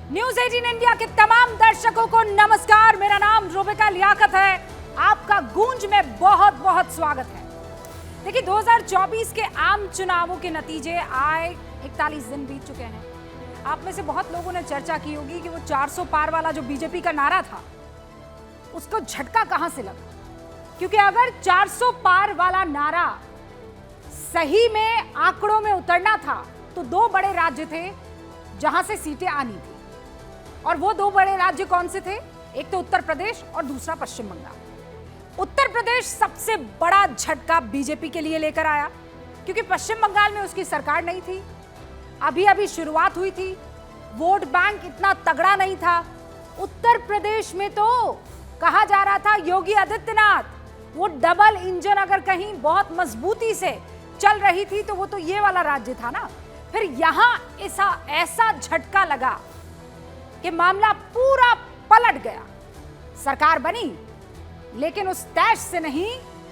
News 18 India के तमाम दर्शकों को नमस्कार। मेरा नाम रुबिका लियाकत है। आपका गूंज में बहुत बहुत स्वागत है। देखिए 2024 के आम चुनावों के नतीजे आए 41 दिन बीत चुके हैं। आप में से बहुत लोगों ने चर्चा की होगी कि वो 400 पार वाला जो बीजेपी का नारा था उसको झटका कहां से लगा, क्योंकि अगर 400 पार वाला नारा सही में आंकड़ों में उतरना था तो दो बड़े राज्य थे जहां से सीटें आनी थी, और वो दो बड़े राज्य कौन से थे? एक तो उत्तर प्रदेश और दूसरा पश्चिम बंगाल। उत्तर प्रदेश सबसे बड़ा झटका बीजेपी के लिए लेकर आया, क्योंकि पश्चिम बंगाल में उसकी सरकार नहीं थी, अभी अभी शुरुआत हुई थी, वोट बैंक इतना तगड़ा नहीं था। उत्तर प्रदेश में तो कहा जा रहा था योगी आदित्यनाथ, वो डबल इंजन अगर कहीं बहुत मजबूती से चल रही थी तो वो तो ये वाला राज्य था ना। फिर यहां ऐसा झटका लगा कि मामला पूरा पलट गया। सरकार बनी, लेकिन उस तैश से नहीं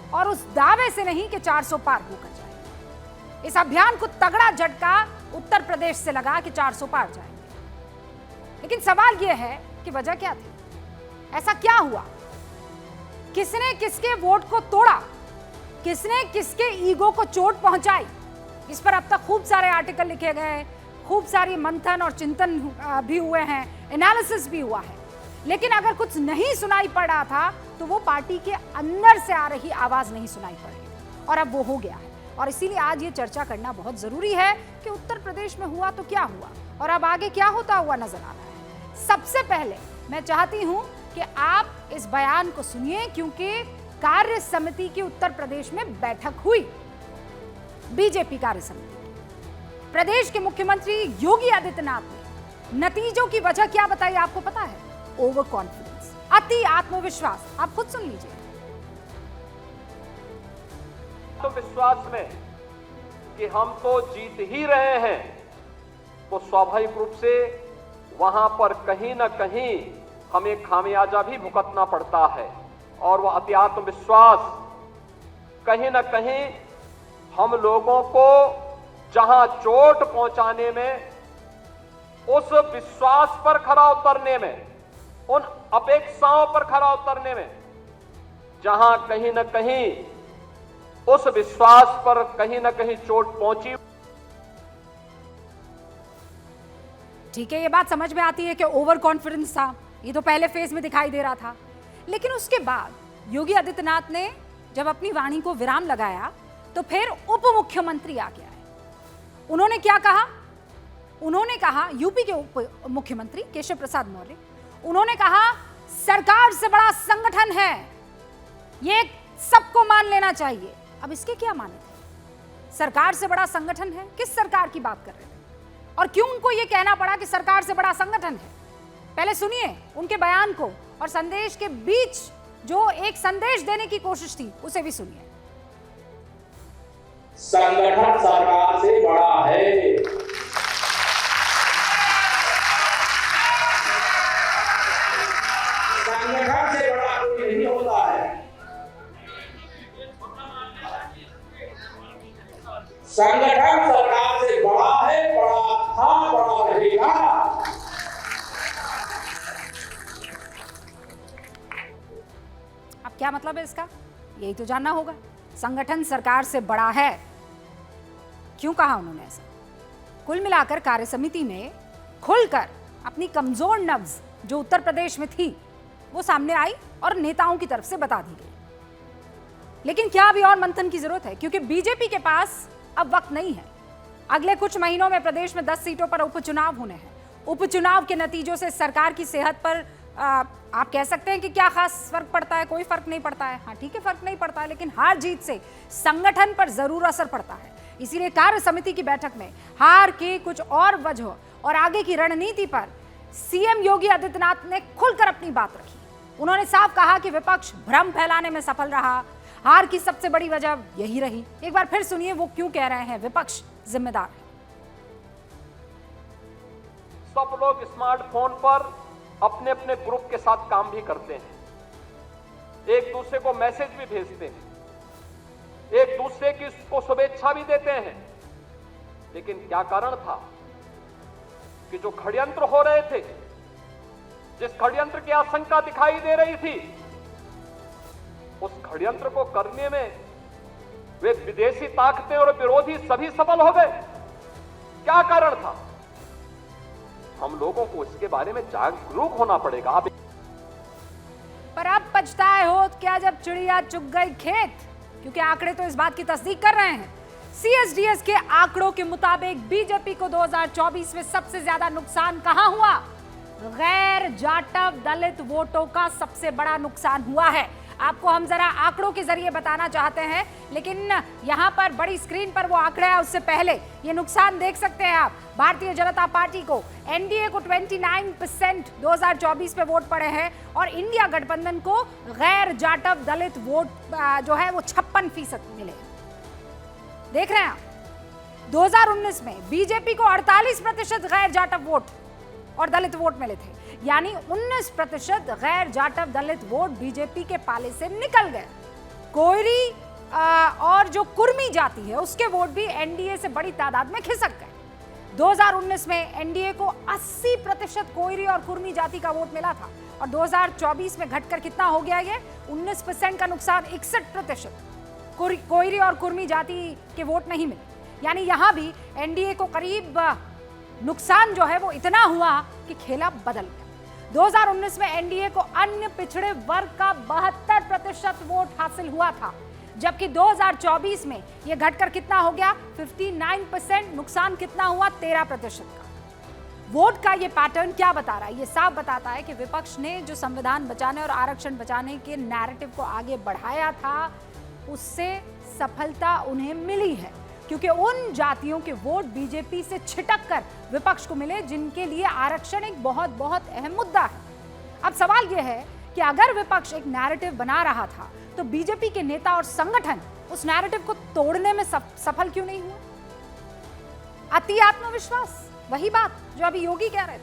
और उस दावे से नहीं कि 400 पार होकर जाए। इस अभियान को तगड़ा झटका उत्तर प्रदेश से लगा कि 400 पार जाएंगे। लेकिन सवाल यह है कि वजह क्या थी? ऐसा क्या हुआ? किसने किसके वोट को तोड़ा? किसने किसके ईगो को चोट पहुंचाई? इस पर अब तक खूब सारे आर्टिकल लिखे गए, खूब सारी मंथन और चिंतन भी हुए हैं, एनालिसिस भी हुआ है। लेकिन अगर कुछ नहीं सुनाई पड़ रहा था तो वो पार्टी के अंदर से आ रही आवाज नहीं सुनाई पड़ रही थी, और अब वो हो गया है। और इसीलिए आज ये चर्चा करना बहुत जरूरी है कि उत्तर प्रदेश में हुआ तो क्या हुआ और अब आगे क्या होता हुआ नजर आ रहा है। सबसे पहले मैं चाहती हूं कि आप इस बयान को सुनिए, क्योंकि कार्य समिति की उत्तर प्रदेश में बैठक हुई, बीजेपी कार्य समिति। प्रदेश के मुख्यमंत्री योगी आदित्यनाथ ने नतीजों की वजह क्या बताई आपको पता है? ओवर कॉन्फिडेंस, अति आत्मविश्वास। आप खुद सुन लीजिए। तो विश्वास में कि हम तो जीत ही रहे हैं, तो स्वाभाविक रूप से वहां पर कहीं ना कहीं हमें खामियाजा भी भुगतना पड़ता है, और वह अति आत्मविश्वास कहीं ना कहीं हम लोगों को जहां चोट पहुंचाने में, उस विश्वास पर खरा उतरने में, उन अपेक्षाओं पर खरा उतरने में, जहां कहीं ना कहीं उस विश्वास पर कहीं ना कहीं चोट पहुंची। ठीक है, ये बात समझ में आती है कि ओवर कॉन्फिडेंस था, ये तो पहले फेज में दिखाई दे रहा था। लेकिन उसके बाद योगी आदित्यनाथ ने जब अपनी वाणी को विराम लगाया तो फिर उप मुख्यमंत्री आ गया है। उन्होंने क्या कहा? उन्होंने कहा, यूपी के उप मुख्यमंत्री केशव प्रसाद मौर्य, उन्होंने कहा सरकार से बड़ा संगठन है, ये सबको मान लेना चाहिए। अब इसके क्या माने थे? सरकार से बड़ा संगठन है, किस सरकार की बात कर रहे थे और क्यों उनको यह कहना पड़ा कि सरकार से बड़ा संगठन है? पहले सुनिए उनके बयान को, और संदेश के बीच जो एक संदेश देने की कोशिश थी उसे भी सुनिए। संगठन सरकार से बड़ा है। संगठन से बड़ा कोई नहीं होता है। संगठन सरकार से बड़ा है, बड़ा था, बड़ा रहेगा। अब क्या मतलब है इसका? यही तो जानना होगा। संगठन सरकार से बड़ा है, क्यों कहा उन्होंने ऐसा? कुल मिलाकर कार्य समिति में खुलकर अपनी कमजोर नब्ज जो उत्तर प्रदेश में थी वो सामने आई और नेताओं की तरफ से बता दी गई। लेकिन क्या अभी और मंथन की जरूरत है? क्योंकि बीजेपी के पास अब वक्त नहीं है। अगले कुछ महीनों में प्रदेश में 10 सीटों पर उपचुनाव होने हैं। उपचुनाव के नतीजों से सरकार की सेहत पर आप कह सकते हैं कि क्या खास फर्क पड़ता है? कोई फर्क नहीं पड़ता है। हाँ ठीक है, फर्क नहीं पड़ता है, लेकिन हार जीत से संगठन पर जरूर असर पड़ता है। इसीलिए कार्य समिति की बैठक में हार की कुछ और वजह और आगे की रणनीति पर सीएम योगी आदित्यनाथ ने खुलकर अपनी बात रखी। उन्होंने साफ कहा कि विपक्ष भ्रम फैलाने में सफल रहा, हार की सबसे बड़ी वजह यही रही। एक बार फिर सुनिए वो क्यों कह रहे हैं विपक्ष जिम्मेदार है। सब लोग स्मार्टफोन पर अपने अपने ग्रुप के साथ काम भी करते हैं, एक दूसरे को मैसेज भी भेजते हैं, एक दूसरे की को शुभेच्छा भी देते हैं। लेकिन क्या कारण था? कि जो षड्यंत्र हो रहे थे, जिस षड्यंत्र की आशंका दिखाई दे रही थी, उस षड्यंत्र को करने में वे विदेशी ताकतें और विरोधी सभी सफल हो गए। क्या कारण था? हम लोगों को इसके बारे में जागरूक होना पड़ेगा। पर अब पछताए हो क्या जब चिड़िया चुग गई खेत? क्योंकि आंकड़े तो इस बात की तस्दीक कर रहे हैं। सीएसडीएस के आंकड़ों के मुताबिक बीजेपी को 2024 में सबसे ज्यादा नुकसान कहां हुआ? गैर जाटव दलित वोटों का सबसे बड़ा नुकसान हुआ है। आपको हम जरा आंकड़ों के जरिए बताना चाहते हैं, लेकिन यहां पर बड़ी स्क्रीन पर वो आंकड़ा है, उससे पहले ये नुकसान देख सकते हैं आप। भारतीय जनता पार्टी को, एनडीए को 29% 2024 में वोट पड़े हैं और इंडिया गठबंधन को गैर जाटव दलित वोट जो है वो 56% मिले। देख रहे हैं आप, 2019 में बीजेपी को 48% गैर जाटव वोट और दलित वोट मिले थे, यानी 19% गैर जाटव दलित वोट बीजेपी के पाले से निकल गए। कोयरी और जो कुर्मी जाति है उसके वोट भी एनडीए से बड़ी तादाद में खिसक गए। 2019 में एनडीए को 80% कोयरी और कुर्मी जाति का वोट मिला था और 2024 में घटकर कितना हो गया? ये 19% का नुकसान, 61% कोयरी और कुर्मी जाति के वोट नहीं मिले। यानी यहां भी एनडीए को करीब नुकसान जो है वो इतना हुआ कि खेला बदल गया। 2019 में एनडीए को अन्य पिछड़े वर्ग का 72% वोट हासिल हुआ था, जबकि 2024 में यह घटकर कितना हो गया? 59%। नुकसान कितना हुआ? 13% का। वोट का ये पैटर्न क्या बता रहा है? ये साफ बताता है कि विपक्ष ने जो संविधान बचाने और आरक्षण बचाने के नैरेटिव को आगे बढ़ाया था, उससे सफलता उन्हें मिली है, क्योंकि उन जातियों के वोट बीजेपी से छिटक कर विपक्ष को मिले जिनके लिए आरक्षण एक बहुत बहुत अहम मुद्दा है। अब सवाल यह है कि अगर विपक्ष एक नैरेटिव बना रहा था तो बीजेपी के नेता और संगठन उस नैरेटिव को तोड़ने में सफल क्यों नहीं हुआ? अति आत्मविश्वास, वही बात जो अभी योगी कह रहे थे,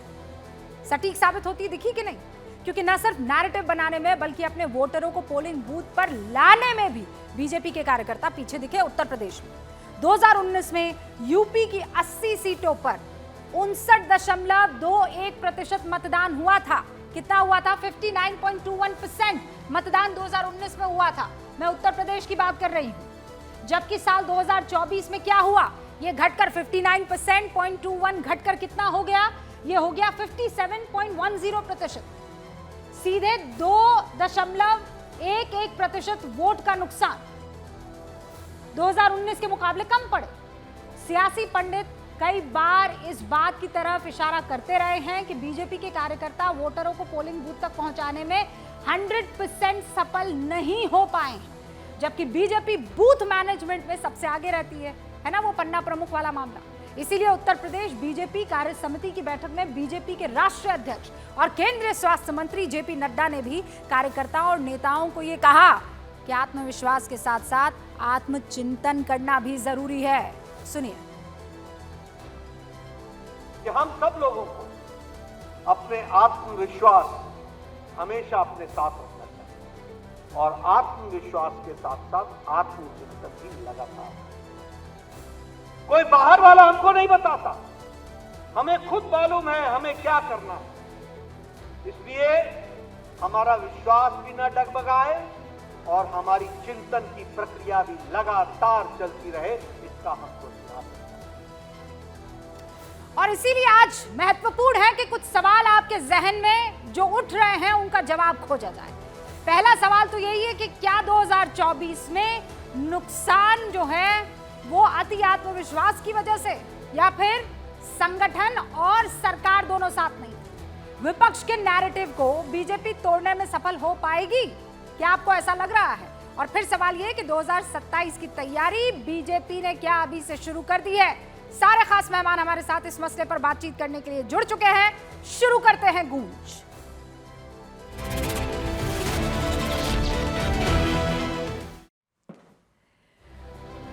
सटीक साबित होती दिखी कि नहीं? क्योंकि न सिर्फ नैरेटिव बनाने में बल्कि अपने वोटरों को पोलिंग बूथ पर लाने में भी बीजेपी के कार्यकर्ता पीछे दिखे। उत्तर प्रदेश में 2019 में यूपी की 80 सीटों पर 59.21% मतदान हुआ था। कितना हुआ था? 59.21% मतदान 2019 में हुआ था। मैं उत्तर प्रदेश की बात कर रही हूं। जबकि साल 2024 में क्या हुआ? ये घटकर 59.21 घटकर कितना हो गया? ये हो गया 57.10%। सीधे 2.11% वोट का नुकसान 2019 के मुकाबले कम पड़े। सियासी पंडित कई बार इस बात की तरफ इशारा करते रहे हैं कि बीजेपी के कार्यकर्ता वोटरों को पोलिंग बूथ तक पहुंचाने में 100% सफल नहीं हो पाए हैं, जबकि बीजेपी बूथ मैनेजमेंट में सबसे आगे रहती है ना, वो पन्ना प्रमुख वाला मामला। इसीलिए उत्तर प्रदेश बीजेपी कार्य समिति की बैठक में बीजेपी के राष्ट्रीय अध्यक्ष और केंद्रीय स्वास्थ्य मंत्री जेपी नड्डा ने भी कार्यकर्ताओं और नेताओं को ये कहा कि आत्मविश्वास के साथ साथ आत्मचिंतन करना भी जरूरी है। सुनिए। कि हम सब लोगों को अपने आत्मविश्वास हमेशा अपने साथ रखना चाहिए और आत्मविश्वास के साथ साथ आत्मचिंतन भी लगातार। कोई बाहर वाला हमको नहीं बताता, हमें खुद मालूम है हमें क्या करना है। इसलिए हमारा विश्वास भी न डगमगाए और हमारी चिंतन की प्रक्रिया भी लगातार चलती रहे, इसका हमको ध्यान रखना है। और इसीलिए आज महत्वपूर्ण है कि कुछ सवाल आपके जहन में जो उठ रहे हैं उनका जवाब खोजा जाए। पहला सवाल तो यही है कि क्या 2024 में नुकसान जो है वो अति आत्मविश्वास की वजह से या फिर संगठन और सरकार दोनों साथ नहीं? विपक्ष के नैरेटिव को बीजेपी तोड़ने में सफल हो पाएगी? क्या आपको ऐसा लग रहा है? और फिर सवाल ये कि 2027 की तैयारी बीजेपी ने क्या अभी से शुरू कर दी है? सारे खास मेहमान हमारे साथ इस मसले पर बातचीत करने के लिए जुड़ चुके हैं। शुरू करते हैं गूंज।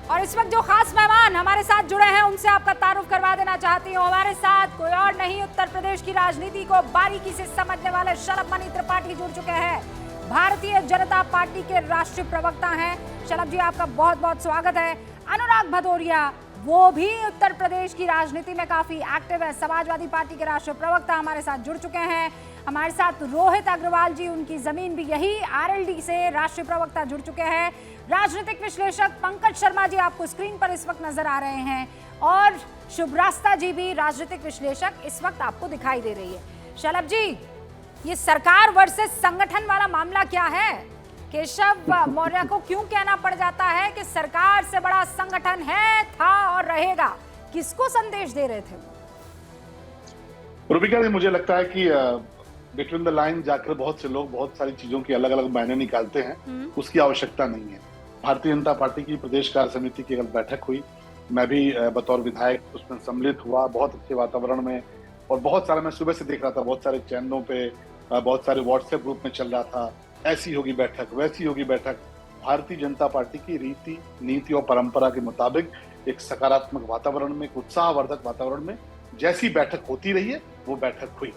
और इस वक्त जो खास मेहमान हमारे साथ जुड़े हैं उनसे आपका तारुफ करवा देना चाहती हूँ। हमारे साथ कोई और नहीं, उत्तर प्रदेश की राजनीति को बारीकी से समझने वाले शलभ मणि त्रिपाठी जुड़ चुके हैं। भारतीय जनता पार्टी के राष्ट्रीय प्रवक्ता हैं। शलभ जी, आपका बहुत बहुत स्वागत है। अनुराग भदौरिया वो भी उत्तर प्रदेश की राजनीति में काफी एक्टिव है। समाजवादी पार्टी के राष्ट्रीय प्रवक्ता हमारे साथ जुड़ चुके हैं। हमारे साथ रोहित अग्रवाल जी, उनकी जमीन भी यही, आरएलडी से राष्ट्रीय प्रवक्ता जुड़ चुके हैं। राजनीतिक विश्लेषक पंकज शर्मा जी आपको स्क्रीन पर इस वक्त नजर आ रहे हैं और शुभरास्ता जी भी राजनीतिक विश्लेषक इस वक्त आपको दिखाई दे रही है। शलभ जी, ये सरकार वर्सेस संगठन वाला मामला क्या है? केशव मौर्य को क्यों कहना पड़ जाता है कि सरकार से बड़ा संगठन है, था और रहेगा? किसको संदेश दे रहे थे वो? रूबिका जी, मुझे लगता है कि बिटवीन द लाइन जाकर बहुत से लोग बहुत सारी चीजों के अलग अलग मायने निकालते हैं। उसकी आवश्यकता नहीं है। भारतीय जनता पार्टी की प्रदेश कार्य समिति की एक बैठक हुई, मैं भी बतौर विधायक उसमें सम्मिलित हुआ, बहुत अच्छे वातावरण में, और बहुत सारा मैं सुबह से देख रहा था, बहुत सारे चैनलों पे, बहुत सारे व्हाट्सएप ग्रुप में चल रहा था, ऐसी होगी बैठक, वैसी होगी बैठक। भारतीय जनता पार्टी की रीति, नीति और परंपरा के मुताबिक एक सकारात्मक वातावरण में, एक उत्साहवर्धक वातावरण में जैसी बैठक होती रही है वो बैठक हुई।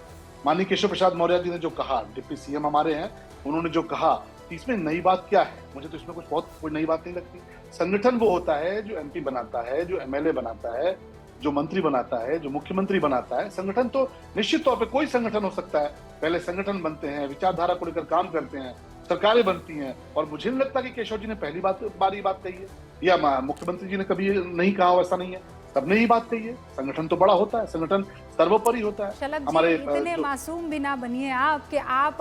माननीय केशव प्रसाद मौर्य जी ने जो कहा, डिप्टी सीएम हमारे हैं, उन्होंने जो कहा, इसमें नई बात क्या है? मुझे तो इसमें कोई नई बात नहीं लगती। संगठन वो होता है जो एमपी बनाता है, जो एमएलए बनाता है, जो मंत्री बनाता है, जो मुख्यमंत्री बनाता है। संगठन तो निश्चित तौर पे कोई संगठन हो सकता है। पहले संगठन बनते हैं, विचारधारा को लेकर काम करते हैं, सरकारें बनती हैं, और मुझे नहीं लगता कि केशव जी ने पहली बार ये बात कही है या मुख्यमंत्री जी ने कभी नहीं कहा, ऐसा नहीं है, सबने ही बात कही है। संगठन तो बड़ा होता है, संगठन सर्वोपरि होता है। हमारे इतने मासूम भी ना बनिए आप कि आप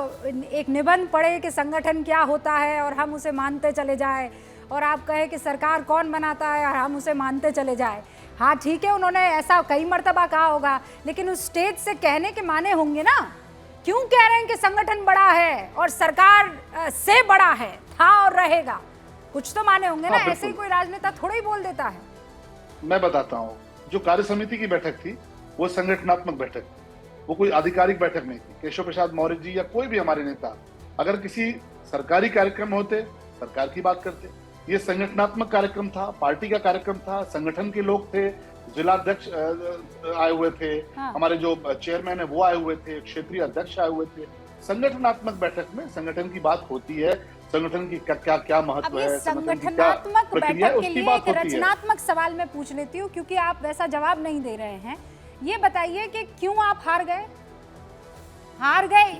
एक निबंध पढ़े कि संगठन क्या होता है और हम उसे मानते चले जाए, और आप कहे कि सरकार कौन बनाता है और हम उसे मानते चले जाए। हाँ ठीक है, उन्होंने ऐसा कई मर्तबा कहा होगा, लेकिन उस स्टेज से कहने के माने होंगे ना। क्यों कह रहे हैं कि संगठन बड़ा है और सरकार से बड़ा है, था और रहेगा? कुछ तो माने होंगे ना। ऐसे ही कोई राजनेता थोड़ा ही बोल देता है। मैं बताता हूँ, जो कार्य समिति की बैठक थी वो संगठनात्मक बैठक थी, वो कोई आधिकारिक बैठक नहीं थी। केशव प्रसाद मौर्य जी या कोई भी हमारे नेता अगर किसी सरकारी कार्यक्रम होते, सरकार की बात करते। ये संगठनात्मक कार्यक्रम था, पार्टी का कार्यक्रम था, संगठन के लोग थे, जिलाध्यक्ष आए हुए थे, हाँ। हमारे जो चेयरमैन है वो आए हुए थे, क्षेत्रीय अध्यक्ष आए हुए थे। संगठनात्मक बैठक में संगठन की बात होती है, संगठन की क्या क्या महत्व है, संगठनात्मक बैठक के लिए एक रचनात्मक सवाल मैं पूछ लेती हूँ, क्योंकि आप वैसा जवाब नहीं दे रहे हैं। ये बताइए कि क्यों आप हार गए?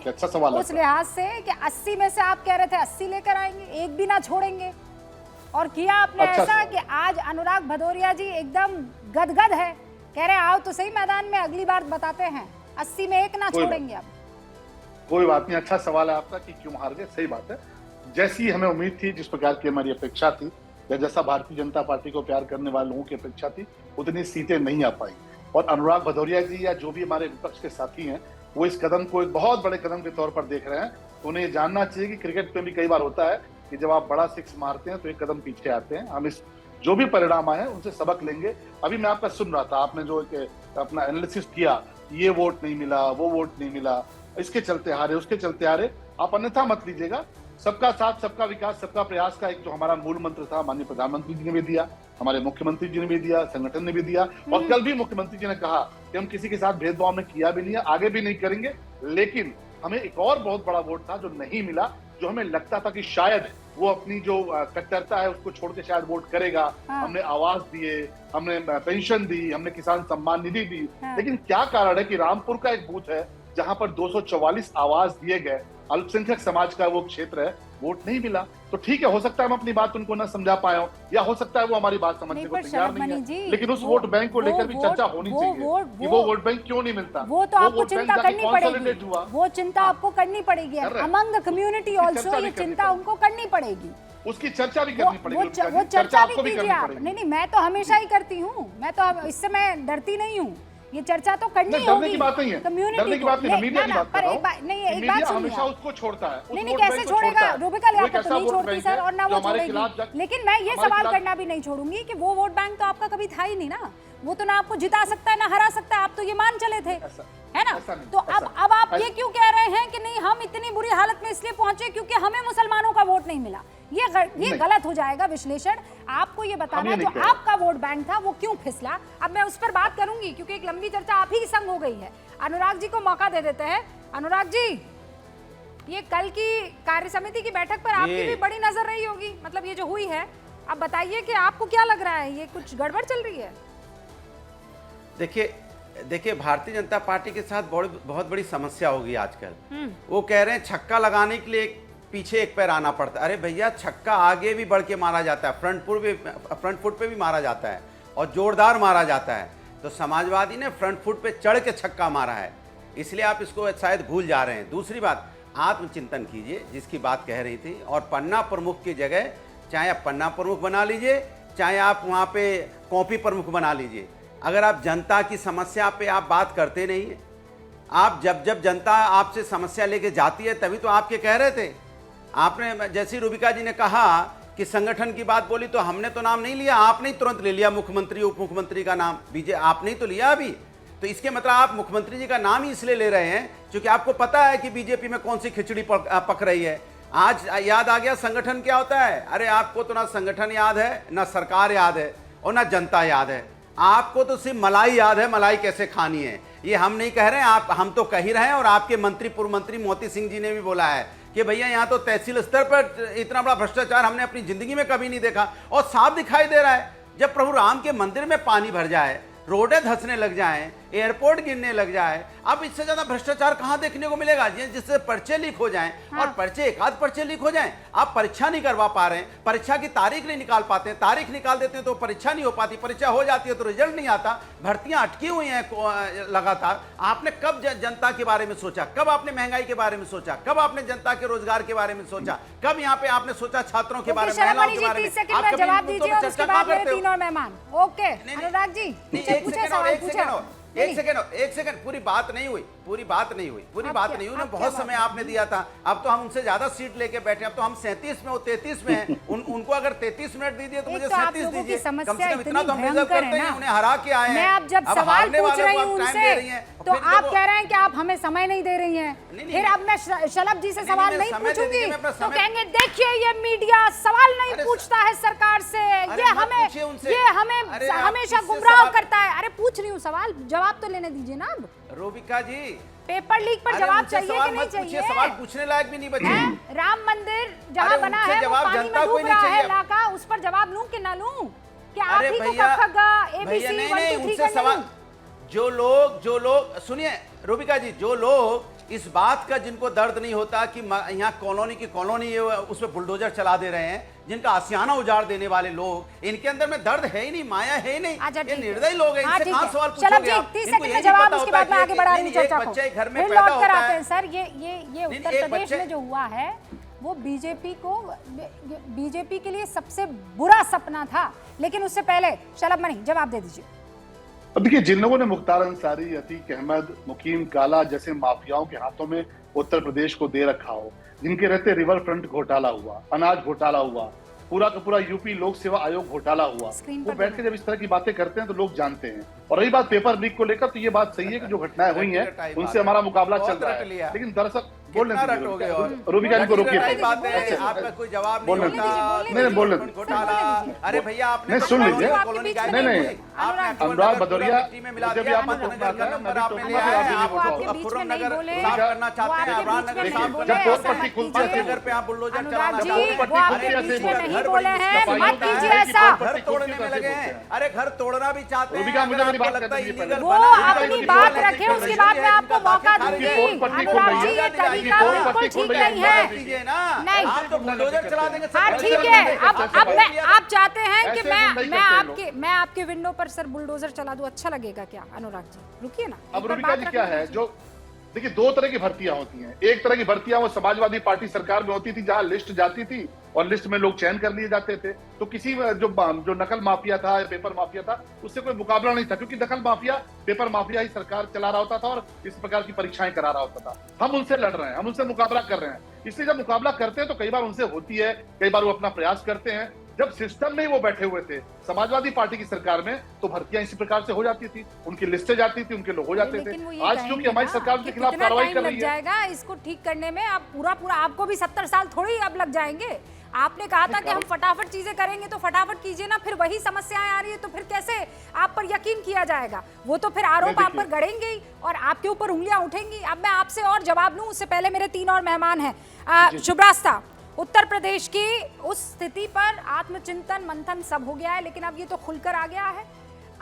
अच्छा सवाल उस लिहाज से कि 80 में से आप कह रहे थे 80 लेकर आएंगे, एक भी ना छोड़ेंगे, और किया आपने ऐसा कि आज अनुराग भदौरिया जी एकदम गदगद है, कह रहे आओ तो सही मैदान में, अगली बार बताते हैं, 80 में एक ना छोड़ेंगे। अब कोई बात नहीं, अच्छा सवाल है आपका कि क्यों हार गए। सही बात है, जैसी हमें उम्मीद थी, जिस प्रकार की हमारी अपेक्षा थी, या जैसा भारतीय जनता पार्टी को प्यार करने वाले लोगों की अपेक्षा थी, उतनी सीटें नहीं आ पाई। और अनुराग भदौरिया जी या जो भी हमारे विपक्ष के साथी हैं, वो इस कदम को एक बहुत बड़े कदम के तौर पर देख रहे हैं। तो उन्हें जानना चाहिए कि क्रिकेट में भी कई बार होता है कि जब आप बड़ा सिक्स मारते हैं तो एक कदम पीछे आते हैं। हम इस जो भी परिणाम आए उनसे सबक लेंगे। अभी मैं आपका सुन रहा था, आपने जो अपना एनालिसिस किया, ये वोट नहीं मिला, वो वोट नहीं मिला, इसके चलते हारे, उसके चलते हारे, आप अन्यथा मत लीजिएगा। सबका साथ, सबका विकास, सबका प्रयास का एक जो हमारा मूल मंत्र था, माननीय प्रधानमंत्री जी ने भी दिया, हमारे मुख्यमंत्री जी ने भी दिया, संगठन ने भी दिया, और कल भी मुख्यमंत्री जी ने कहा कि हम किसी के साथ भेदभाव में किया भी नहीं है, आगे भी नहीं करेंगे। लेकिन हमें एक और बहुत बड़ा वोट था जो नहीं मिला, जो हमें लगता था कि शायद वो अपनी जो कट्टरता है उसको छोड़ के शायद वोट करेगा। हमने आवास दिए, हमने पेंशन दी, हमने किसान सम्मान निधि दी, लेकिन क्या कारण है कि रामपुर का एक बूथ है जहां पर 244 आवास दिए गए, अल्पसंख्यक समाज का वो क्षेत्र है, वोट नहीं मिला। तो ठीक है, हो सकता है हम अपनी बात उनको ना समझा पाए हो, या हो सकता है वो हमारी बात समझने को तैयार नहीं है, लेकिन उस वोट बैंक को लेकर भी चर्चा होनी चाहिए कि वो वोट बैंक क्यों नहीं मिलता। वो तो आपको चिंता करनी पड़ेगी, वो चिंता आपको करनी पड़ेगी, अमंग द कम्युनिटी ऑल्सो ये चिंता उनको करनी पड़ेगी, उसकी चर्चा भी करनी पड़ेगी। वो चर्चा भी कीजिए आप। नहीं, मैं तो हमेशा ही करती हूँ, मैं तो इससे मैं डरती नहीं हूँ। ये चर्चा तो करनी होगी। डरने की बात नहीं है, डरने की बात नहीं है, मीडिया की बात कर रहा हूं। नहीं, एक बात सुनिए, हमेशा उसको छोड़ता है। नहीं, कैसे छोड़ेगा? रूबिका लियाकत तो नहीं छोड़ती सर, और ना वो छोड़ेगी। लेकिन मैं ये सवाल करना भी नहीं छोड़ूंगी कि वो वोट बैंक तो आपका कभी था ही नहीं ना, वो तो ना आपको जिता सकता है ना हरा सकता है, आप तो ये मान चले थे, है ना? तो अब आप ये क्यों कह रहे हैं कि नहीं, हम इतनी बुरी हालत में इसलिए पहुंचे क्योंकि हमें मुसलमानों का वोट नहीं मिला? ये गलत हो जाएगा विश्लेषण। आपको ये बताना जो आपका वोट बैंक था वो क्यों फिसला। अब मैं उस पर बात करूंगी क्योंकि एक लंबी चर्चा आप ही संग हो गई है। अनुराग जी को मौका दे देते हैं। अनुराग जी, ये कल की कार्य समिति की बैठक पर आपकी भी बड़ी नजर रही होगी, मतलब ये जो हुई है, अब बताइए कि आपको क्या लग रहा है, ये कुछ गड़बड़ चल रही है? देखिए भारतीय जनता पार्टी के साथ बहुत बड़ी समस्या होगी आजकल। वो कह रहे हैं छक्का लगाने के लिए पीछे एक पैर आना पड़ता है। अरे भैया, छक्का आगे भी बढ़ के मारा जाता है, फ्रंट फुट पे भी मारा जाता है और जोरदार मारा जाता है। तो समाजवादी ने फ्रंट फुट पे चढ़ के छक्का मारा है, इसलिए आप इसको शायद भूल जा रहे हैं। दूसरी बात, आत्मचिंतन कीजिए, जिसकी बात कह रही थी, और पन्ना प्रमुख की जगह चाहे आप पन्ना प्रमुख बना लीजिए, चाहे आप वहाँ पे कॉपी प्रमुख बना लीजिए। अगर आप जनता की समस्या पे आप बात करते नहीं हैं, आप जब जनता आपसे समस्या लेके जाती है तभी तो आपके कह रहे थे। आपने जैसी रूबिका जी ने कहा कि संगठन की बात बोली तो हमने तो नाम नहीं लिया, आपने ही तुरंत ले लिया मुख्यमंत्री उप मुख्यमंत्री का नाम। आपने ही तो लिया अभी, तो इसके मतलब आप मुख्यमंत्री जी का नाम ही इसलिए ले रहे हैं क्योंकि आपको पता है कि बीजेपी में कौन सी खिचड़ी पक रही है। आज याद आ गया संगठन क्या होता है। अरे आपको तो ना संगठन याद है, ना सरकार याद है और ना जनता याद है। आपको तो सिर्फ मलाई याद है, मलाई कैसे खानी है। ये हम नहीं कह रहे हैं, हम तो कह ही रहे हैं। और आपके मंत्री पूर्व मंत्री मोती सिंह जी ने भी बोला है कि भैया यहाँ तो तहसील स्तर पर इतना बड़ा भ्रष्टाचार हमने अपनी जिंदगी में कभी नहीं देखा। और साफ दिखाई दे रहा है, जब प्रभु राम के मंदिर में पानी भर जाए, रोडें धंसने लग जाएं, एयरपोर्ट गिरने लग जाए, अब इससे ज्यादा भ्रष्टाचार कहां देखने को मिलेगा जिससे पर्चे लीक हो जाएं। हाँ। और पर्चे एक आध पर्चे लीक हो जाएं, आप परीक्षा नहीं करवा पा रहे हैं, परीक्षा की तारीख नहीं निकाल पाते हैं, तारीख निकाल देते हैं तो परीक्षा नहीं हो पाती, परीक्षा हो जाती है तो रिजल्ट नहीं आता, भर्तियां अटकी हुई हैं लगातार। आपने कब जनता के बारे में सोचा? कब आपने महंगाई के बारे में सोचा? कब आपने जनता के रोजगार के बारे में सोचा? कब यहाँ पे आपने सोचा छात्रों के बारे में, महिलाओं के बारे में? जवाब दीजिए और उसके बाद मेरे तीन और मेहमान। ओके अनुराग जी, एक सेकंड, पूरी बात नहीं हुई, पूरी बात नहीं हुई। बहुत समय आपने दिया था, अब तो हम उनसे ज्यादा सीट लेके बैठे। अब तो हम 37 में, वो 33 में हैं। उनको अगर 33 मिनट दीजिए तो मुझे 37 दीजिए। कम से कम इतना तो हम डिजर्व करते हैं, उन्हें हरा के आए हैं। मैं अब जब सवाल पूछ रही हूँ उनसे तो आप कह रहे हैं कि आप हमें समय नहीं दे रही हैं। फिर अब मैं शलभ जी से सवाल नहीं पूछूंगी तो कहेंगे देखिए ये मीडिया सवाल नहीं पूछता है सरकार से, ये हमें हमेशा गुमराह करता है। अरे पूछ रही हूँ सवाल, जवाब तो लेने दीजिए ना। अब रूबिका जी, पेपर लीक पर जवाब चाहिए कि नहीं चाहिए? सवाल पूछने लायक भी नहीं बचे। राम मंदिर जहाँ बना है वो पानी में डूब रहा है इलाका, उस पर जवाब लूं कि ना लूं? क्या आप ही को ABC 1 2 3 सवाल? जो लोग सुनिए रूबिका जी, जो लोग इस बात का जिनको दर्द नहीं होता कि यहाँ कॉलोनी उस पर बुलडोजर चला दे रहे हैं, जिनका आसियाना उजाड़ देने वाले लोग, इनके अंदर में दर्द है ही नहीं, माया है ही नहीं। ये निर्दयी लोग हैं, इनसे कहां सवाल पूछोगे आप? 30 सेकंड में जवाब, उसके बाद मैं आगे बढ़ा रही हूं चर्चा को। बच्चे घर में पैदा होता है सर, ये उत्तर प्रदेश में जो हुआ है वो बीजेपी के लिए सबसे बुरा सपना था। लेकिन उससे पहले शलभ मणि जवाब दे दीजिए। अब देखिए, जिन लोगों ने मुख्तार अंसारी, अतीक अहमद, मुकीम काला जैसे माफियाओं के हाथों में उत्तर प्रदेश को दे रखा हो, जिनके रहते रिवर फ्रंट घोटाला हुआ, अनाज घोटाला हुआ, पूरा का पूरा यूपी लोक सेवा आयोग घोटाला हुआ, वो बैठ के जब इस तरह की बातें करते हैं तो लोग जानते हैं। और रही बात पेपर लीक को लेकर, तो ये बात सही है कि जो घटनाएं हुई हैं उनसे हमारा मुकाबला चल रहा है, लेकिन दरअसल बोलने रूबिका जी को रोकिए, कोई जवाब नहीं बोलने। अरे भैया आपने सुन लीजिए, नहीं अनुराग भदौरिया, जब भी आप पट्टी खुलती है घर पे आप बुलडोजर घर तोड़ने में लगे हैं। अरे घर तोड़ना भी चाहते हैं, वो अपनी बात रखे, उसके बाद मैं आपको मौका दूंगी। अनुराग जी, ये तरीका बिल्कुल ठीक नहीं है। नहीं, आप तो बुलडोजर चला देंगे। हाँ ठीक है, अब आप चाहते हैं कि मैं आपके विंडो पर सर बुलडोजर चला दूं, अच्छा लगेगा क्या? अनुराग जी रुकिए ना। अब रूबिका जी क्या है, जो देखिए दो तरह की भर्तियां होती हैं। एक तरह की भर्तियां वो समाजवादी पार्टी सरकार में होती थी, जहां लिस्ट जाती थी और लिस्ट में लोग चयन कर लिए जाते थे। तो किसी जो नकल माफिया था या पेपर माफिया था, उससे कोई मुकाबला नहीं था, क्योंकि नकल माफिया, पेपर माफिया ही सरकार चला रहा होता था और इस प्रकार की परीक्षाएं करा रहा होता था। हम उनसे लड़ रहे हैं, हम उनसे मुकाबला कर रहे हैं। इसलिए जब मुकाबला करते हैं तो कई बार उनसे होती है, कई बार वो अपना प्रयास करते हैं। जब सिस्टम में ही वो बैठे हुए थे समाजवादी पार्टी की सरकार में, तो भर्तियां इसी प्रकार से हो जाती थी, उनकी लिस्टें जाती थी, उनके लोग हो जाते थे। आज क्योंकि हमारी सरकार उनके खिलाफ कार्रवाई कर रही है, इसको ठीक करने में आप पूरा आपको भी 70 साल थोड़ी अब लग जाएंगे। आपने कहा था कि हम फटाफट चीजें करेंगे, तो फटाफट कीजिए ना। फिर वही समस्याएं आ रही है तो फिर कैसे आप पर यकीन किया जाएगा? वो तो फिर आरोप आप पर गड़ेंगे ही और आपके ऊपर उंगलियां उठेंगी। अब मैं आपसे और जवाब लूं, उससे पहले मेरे तीन और मेहमान हैं। शुभ्रास्ता, उत्तर प्रदेश की उस स्थिति पर आत्मचिंतन मंथन सब हो गया है, लेकिन अब ये तो खुलकर आ गया है।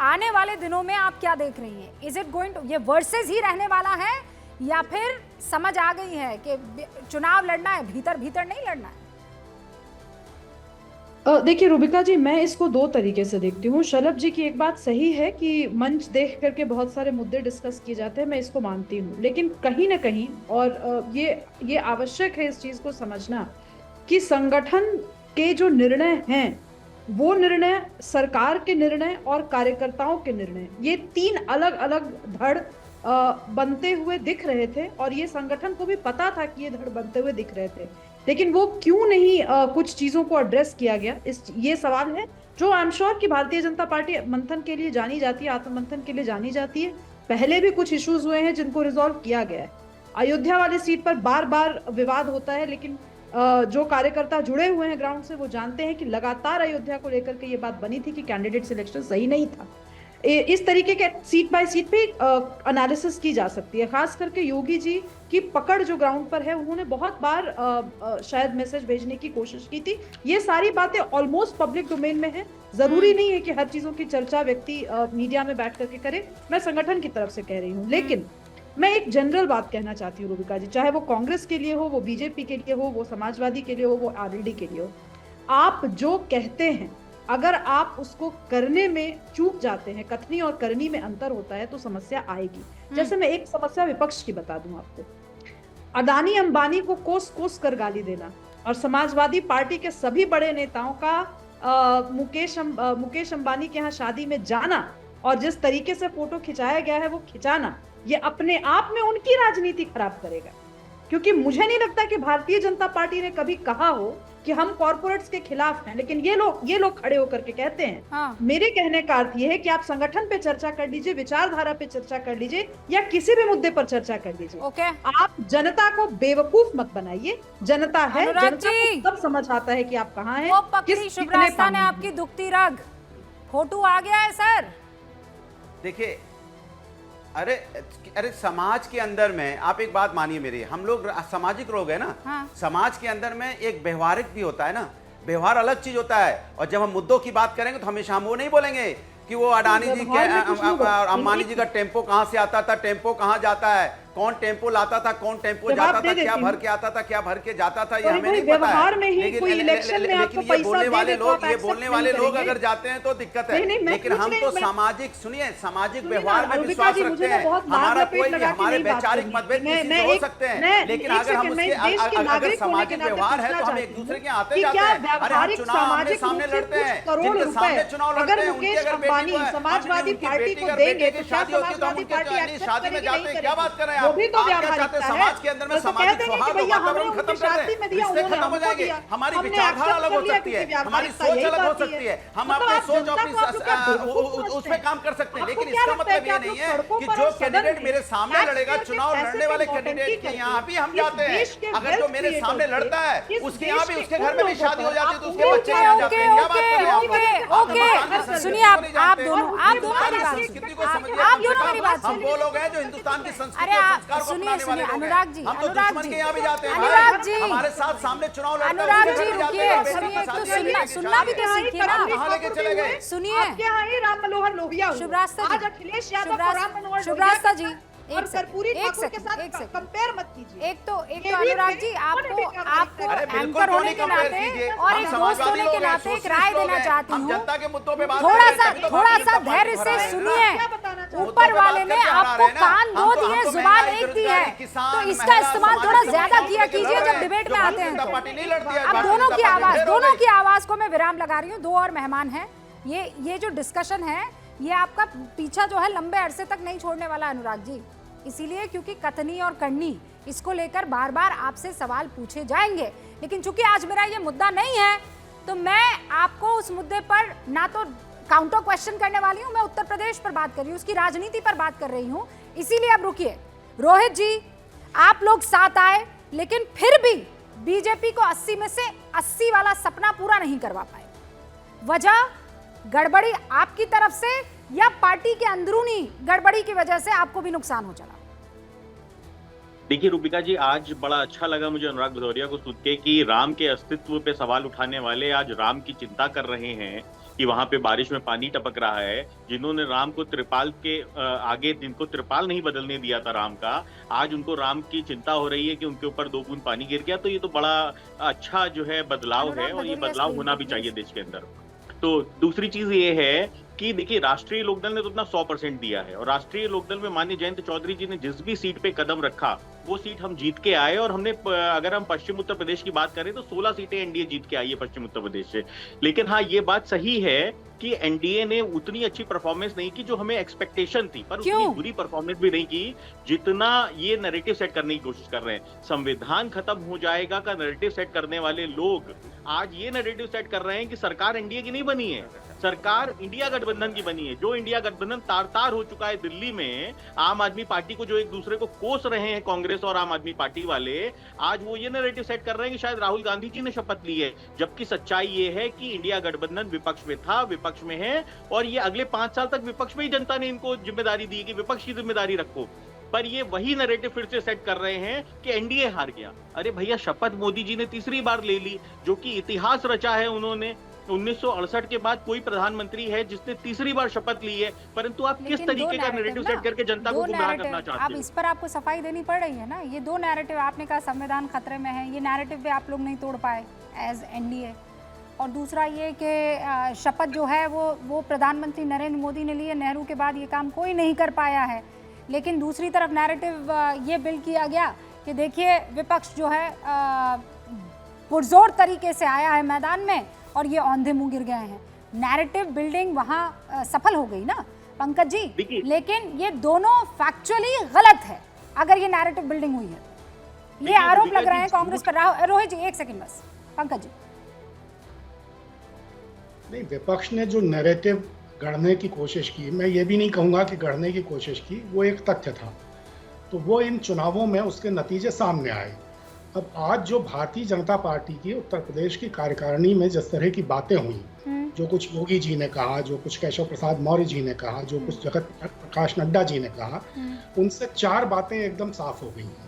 आने वाले दिनों में आप क्या देख रही हैं? इज इट गोइंग टू, ये वर्सेस ही रहने वाला है या फिर समझ आ गई है कि चुनाव लड़ना है, भीतर भीतर नहीं लड़ना है? देखिए रूबिका जी, मैं इसको दो तरीके से देखती हूँ। शलभ जी की एक बात सही है कि मंच देख करके बहुत सारे मुद्दे डिस्कस किए जाते हैं, मैं इसको मानती हूँ, लेकिन कहीं ना कहीं और ये आवश्यक है इस चीज को समझना कि संगठन के जो निर्णय हैं वो निर्णय सरकार के निर्णय और कार्यकर्ताओं के निर्णय, ये तीन अलग अलग धड़ बनते हुए दिख रहे थे और ये संगठन को भी पता था कि ये धड़ बनते हुए दिख रहे थे, लेकिन वो क्यों नहीं कुछ चीजों को एड्रेस किया गया, ये सवाल है जो आई एम श्योर कि भारतीय जनता पार्टी मंथन के लिए जानी जाती है, आत्ममंथन के लिए जानी जाती है। पहले भी कुछ इश्यूज हुए हैं जिनको रिजॉल्व किया गया है। अयोध्या वाली सीट पर बार बार विवाद होता है, लेकिन जो कार्यकर्ता जुड़े हुए हैं ग्राउंड से वो जानते हैं कि लगातार अयोध्या को लेकर के ये बात बनी थी कि कैंडिडेट सिलेक्शन सही नहीं था। इस तरीके के सीट बाय सीट पे एनालिसिस की जा सकती है। खास करके योगी जी की पकड़ जो ग्राउंड पर है, उन्होंने बहुत बार शायद मैसेज भेजने की कोशिश की थी। ये सारी बातें ऑलमोस्ट पब्लिक डोमेन में है, जरूरी नहीं है कि हर चीजों की चर्चा व्यक्ति मीडिया में बैठ करके करे। मैं संगठन की तरफ से कह रही हूँ, लेकिन मैं एक जनरल बात कहना चाहती हूँ रूबिका जी, चाहे वो कांग्रेस के लिए हो, वो बीजेपी के लिए हो, वो समाजवादी के लिए हो, वो आरएलडी के लिए हो, आप जो कहते हैं अगर आप उसको करने में चूक जाते हैं, कथनी और करनी में अंतर होता है तो समस्या आएगी। जैसे मैं एक समस्या विपक्ष की बता दूं आपको, अदानी अंबानी को कोस कोस कर गाली देना और समाजवादी पार्टी के सभी बड़े नेताओं का मुकेश अंबानी के यहाँ शादी में जाना और जिस तरीके से फोटो खिंचाया गया है वो खिंचाना, ये अपने आप में उनकी राजनीति खराब करेगा। क्योंकि मुझे नहीं लगता कि भारतीय जनता पार्टी ने कभी कहा हो कि हम कॉर्पोरेट्स के खिलाफ हैं, लेकिन ये लोग खड़े होकर के कहते हैं। हाँ। मेरे कहने का अर्थ ये है कि आप संगठन पे चर्चा कर लीजिए, विचारधारा पे चर्चा कर लीजिए या किसी भी मुद्दे पर चर्चा कर लीजिए। आप जनता को बेवकूफ मत बनाइए। जनता है, जनता को सब समझ आता है कि आप कहाँ हैं। शुभ्रास्ता ने आपकी दुखती रग, फोटो आ गया है सर। देखिए, अरे समाज के अंदर में आप एक बात मानिए मेरी, हम लोग सामाजिक लोग हैं ना। हाँ। समाज के अंदर में एक व्यवहारिक भी होता है ना, व्यवहार अलग चीज होता है। और जब हम मुद्दों की बात करेंगे तो हमेशा हम वो नहीं बोलेंगे कि वो अडानी जी के अंबानी जी का टेम्पो कहां से आता था, टेम्पो कहां जाता है, कौन टेम्पो लाता था, कौन टेम्पो जाता था, क्या भर के आता था, क्या भर के जाता था, ये हमें नहीं पता है। लेकिन ये बोलने वाले लोग अगर जाते हैं तो दिक्कत है। लेकिन हम तो सामाजिक, सुनिए, सामाजिक व्यवहार में विश्वास रखते हैं। हमारा कोई भी, हमारे वैचारिक मतभेद किसी हो सकते हैं, लेकिन अगर हम उसके अगर सामाजिक व्यवहार है तो हम एक दूसरे के आते जाते हैं। अरे हम चुनाव आमने सामने लड़ते हैं, जिनके सामने चुनाव लड़ते हैं उनकी अगर बेटी समाजवादी पार्टी को देंगे तो शादी होती है तो हम उनके शादी में जाते हैं। क्या बात कर रहे हैं वो भी तो व्यावहारिक है। समाज के अंदर में सामाजिक सौहार्द और वातावरण खत्म कर रहे हैं, रिश्ते खत्म हो जाएंगे। हमारी विचारधारा अलग हो सकती है, हमारी सोच अलग हो सकती है, हम अपनी सोच अपनी उस पे काम कर सकते हैं, लेकिन इसका मतलब ये नहीं है कि जो कैंडिडेट मेरे सामने लड़ेगा, चुनाव लड़ने वाले कैंडिडेट के यहाँ भी हम जाते हैं। अगर जो मेरे सामने लड़ता है उसके यहाँ भी, उसके घर में भी शादी हो जाती है तो उसके बच्चे यहाँ जाते हैं। क्या बात कर रहे हैं? सुनिए, आप दोनों मेरी बात हम वो लोग हैं जो हिंदुस्तान की संस्कृति सुनिए अनुराग जी, हम तो दुश्मन के यहाँ भी जाते हैं। अनुराग जी, हमारे साथ सामने चुनाव लड़ते हैं। अनुराग जी रुकिए, सुनना भी तो सीखिए ना। कहाँ लेके चले गए? सुनिए, आपके यहाँ ही राम मनोहर लोहिया शुभ्रास्ता जी, आज अखिलेश यादव को राम मनोहर शुभ्रास्ता जी और कर्पूरी ठाकुर के साथ कंपेयर मत कीजिए। एक तो अनुराग जी, आपको एंकर होने के नाते और एक दोस्त होने के नाते एक राय देना चाहती हूँ। जनता के मुद्दों पे बात थोड़ा सा धैर्य से सुनिए। ऊपर वाले ने आपको कान दो दिए, जुबान एक दी है, तो इसका इस्तेमाल थोड़ा ज्यादा किया कीजिए जब डिबेट में आते हैं। अब दोनों की आवाज को मैं विराम लगा रही हूँ। दो और मेहमान हैं। ये जो डिस्कशन है ये आपका पीछा जो है लंबे अरसे तक नहीं छोड़ने वाला अनुराग जी, इसीलिए क्योंकि कथनी और करनी इसको लेकर बार बार आपसे सवाल पूछे जाएंगे। लेकिन चूंकि आज मेरा ये मुद्दा नहीं है तो मैं आपको उस मुद्दे पर ना तो काउंटर क्वेश्चन करने वाली हूं, मैं उत्तर प्रदेश पर बात कर रही हूं, उसकी राजनीति पर बात कर रही हूं। इसीलिए अब रुकिए रोहित जी, आप लोग साथ आए लेकिन फिर भी बीजेपी को 80 में से 80 वाला सपना पूरा नहीं करवा पाए। वजह गड़बड़ी आपकी तरफ से या पार्टी के अंदरूनी गड़बड़ी की वजह से आपको भी नुकसान हो चला? देखिए रूबिका जी, आज बड़ा अच्छा लगा मुझे अनुराग भदौरिया को सुन के कि राम के अस्तित्व पे सवाल उठाने वाले आज राम की चिंता कर रहे हैं। कि वहां पे बारिश में पानी टपक रहा है, जिन्होंने राम को त्रिपाल के आगे, जिनको त्रिपाल नहीं बदलने दिया था राम का, आज उनको राम की चिंता हो रही है कि उनके ऊपर 2 बूंद पानी गिर गया। तो ये तो बड़ा अच्छा जो है बदलाव है, और ये बदलाव होना भी चाहिए देश के अंदर। तो दूसरी चीज ये है कि देखिए, राष्ट्रीय लोकदल ने तो अपना 100% दिया है, और राष्ट्रीय लोकदल में माननीय जयंत चौधरी जी ने जिस भी सीट पे कदम रखा वो सीट हम जीत के आए। और हमने, अगर हम पश्चिम उत्तर प्रदेश की बात करें तो 16 सीटें एनडीए जीत के आई है पश्चिम उत्तर प्रदेश से। लेकिन हाँ, ये बात सही है कि एनडीए ने उतनी अच्छी परफॉर्मेंस नहीं की जो हमें एक्सपेक्टेशन थी, पर उतनी बुरी परफॉर्मेंस भी नहीं की जितना ये नैरेटिव सेट करने की कोशिश कर रहे हैं। संविधान खत्म हो जाएगा का नैरेटिव सेट करने वाले लोग आज ये नैरेटिव सेट कर रहे हैं कि सरकार एनडीए की नहीं बनी है, सरकार इंडिया गठबंधन की बनी है। जो इंडिया गठबंधन तार-तार हो चुका है दिल्ली में, आम आदमी पार्टी को जो एक दूसरे को कोस रहे हैं कांग्रेस और आम आदमी पार्टी वाले, आज वो ये नैरेटिव सेट कर रहे हैं कि शायद राहुल गांधी जी ने शपथ ली है, जबकि सच्चाई ये है कि इंडिया गठबंधन विपक्ष में था, विपक्ष में है, और ये अगले 5 साल तक विपक्ष में ही जनता ने इनको जिम्मेदारी दी कि विपक्ष की जिम्मेदारी रखो। पर ये वही नैरेटिव फिर से सेट कर रहे हैं कि एनडीए हार गया। अरे भैया, शपथ मोदी जी ने तीसरी बार ले ली, जो कि इतिहास रचा है उन्होंने। 1968 के बाद कोई प्रधानमंत्री है जिसने तीसरी बार शपथ ली है, परंतु आप किस तरीके का नैरेटिव सेट करके जनता को गुमराह करना चाहते अब हो? इस पर आपको सफाई देनी पड़ रही है ना। ये 2 नैरेटिव, आपने कहा संविधान खतरे में है, ये नैरेटिव भी आप लोग नहीं तोड़ पाए एज एनडीए। और दूसरा ये कि शपथ जो है वो प्रधानमंत्री नरेंद्र मोदी ने ली है, नेहरू के बाद ये काम कोई नहीं कर पाया है। लेकिन दूसरी तरफ नैरेटिव ये बिल्ड किया गया कि देखिए, विपक्ष जो है पुरजोर तरीके से आया है मैदान में और ये औंधे मुंह गिर गए हैं। नैरेटिव बिल्डिंग वहाँ सफल हो गई ना पंकज जी, लेकिन ये दोनों फैक्चुअली गलत है अगर ये नैरेटिव बिल्डिंग हुई है। ये आरोप लग रहे हैं कांग्रेस पर। रोहित जी 1 सेकंड बस। पंकज जी, नहीं, विपक्ष ने जो नैरेटिव गढ़ने की कोशिश की, मैं ये भी नहीं कहूँगा कि गढ़ने की कोशिश की, वो एक तथ्य था, तो वो इन चुनावों में उसके नतीजे सामने आए। अब आज जो भारतीय जनता पार्टी की उत्तर प्रदेश की कार्यकारिणी में जिस तरह की बातें हुई, जो कुछ योगी जी ने कहा, जो कुछ केशव प्रसाद मौर्य जी ने कहा, जो कुछ जगत प्रकाश नड्डा जी ने कहा, उनसे 4 बातें एकदम साफ हो गई हैं।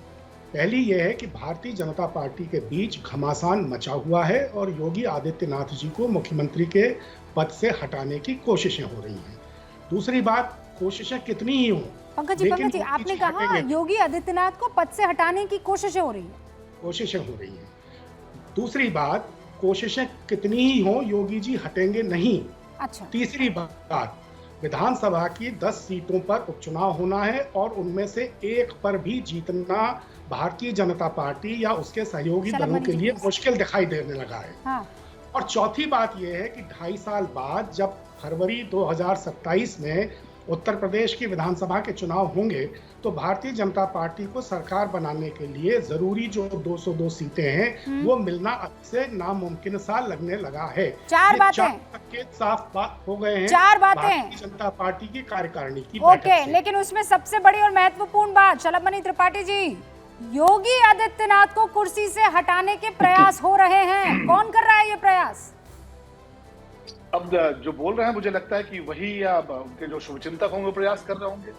पहली ये है कि भारतीय जनता पार्टी के बीच घमासान मचा हुआ है और योगी आदित्यनाथ जी को मुख्यमंत्री के पद से हटाने की कोशिशें हो रही हैं। दूसरी बात, कोशिशें कितनी ही हों, पंकज जी आपने कहा योगी आदित्यनाथ को पद से हटाने की कोशिशें हो रही हैं। दूसरी बात, कोशिशें कितनी ही हों, योगी जी हटेंगे नहीं। अच्छा। तीसरी बात, विधानसभा की 10 सीटों पर उपचुनाव होना है और उनमें से एक पर भी जीतना भारतीय जनता पार्टी या उसके सहयोगी दलों के लिए मुश्किल दिखाई देने लगा है। हाँ। और चौथी बात यह है कि 2.5 साल बाद जब फरवरी 2027 में उत्तर प्रदेश की विधानसभा के चुनाव होंगे, तो भारतीय जनता पार्टी को सरकार बनाने के लिए जरूरी जो 202 सीटें हैं वो मिलना अब से नामुमकिन सा लगने लगा है। 4 बातें साफ बात हो गए हैं 4 बातें भारतीय जनता पार्टी की कार्यकारिणी की। ओके, लेकिन उसमें सबसे बड़ी और महत्वपूर्ण बात, शलभमणि त्रिपाठी जी, योगी आदित्यनाथ को कुर्सी से हटाने के प्रयास हो रहे हैं। कौन कर रहा है ये प्रयास? अब जो बोल रहे हैं, मुझे लगता है कि वही या उनके जो शुभचिंतक होंगे प्रयास कर रहे होंगे।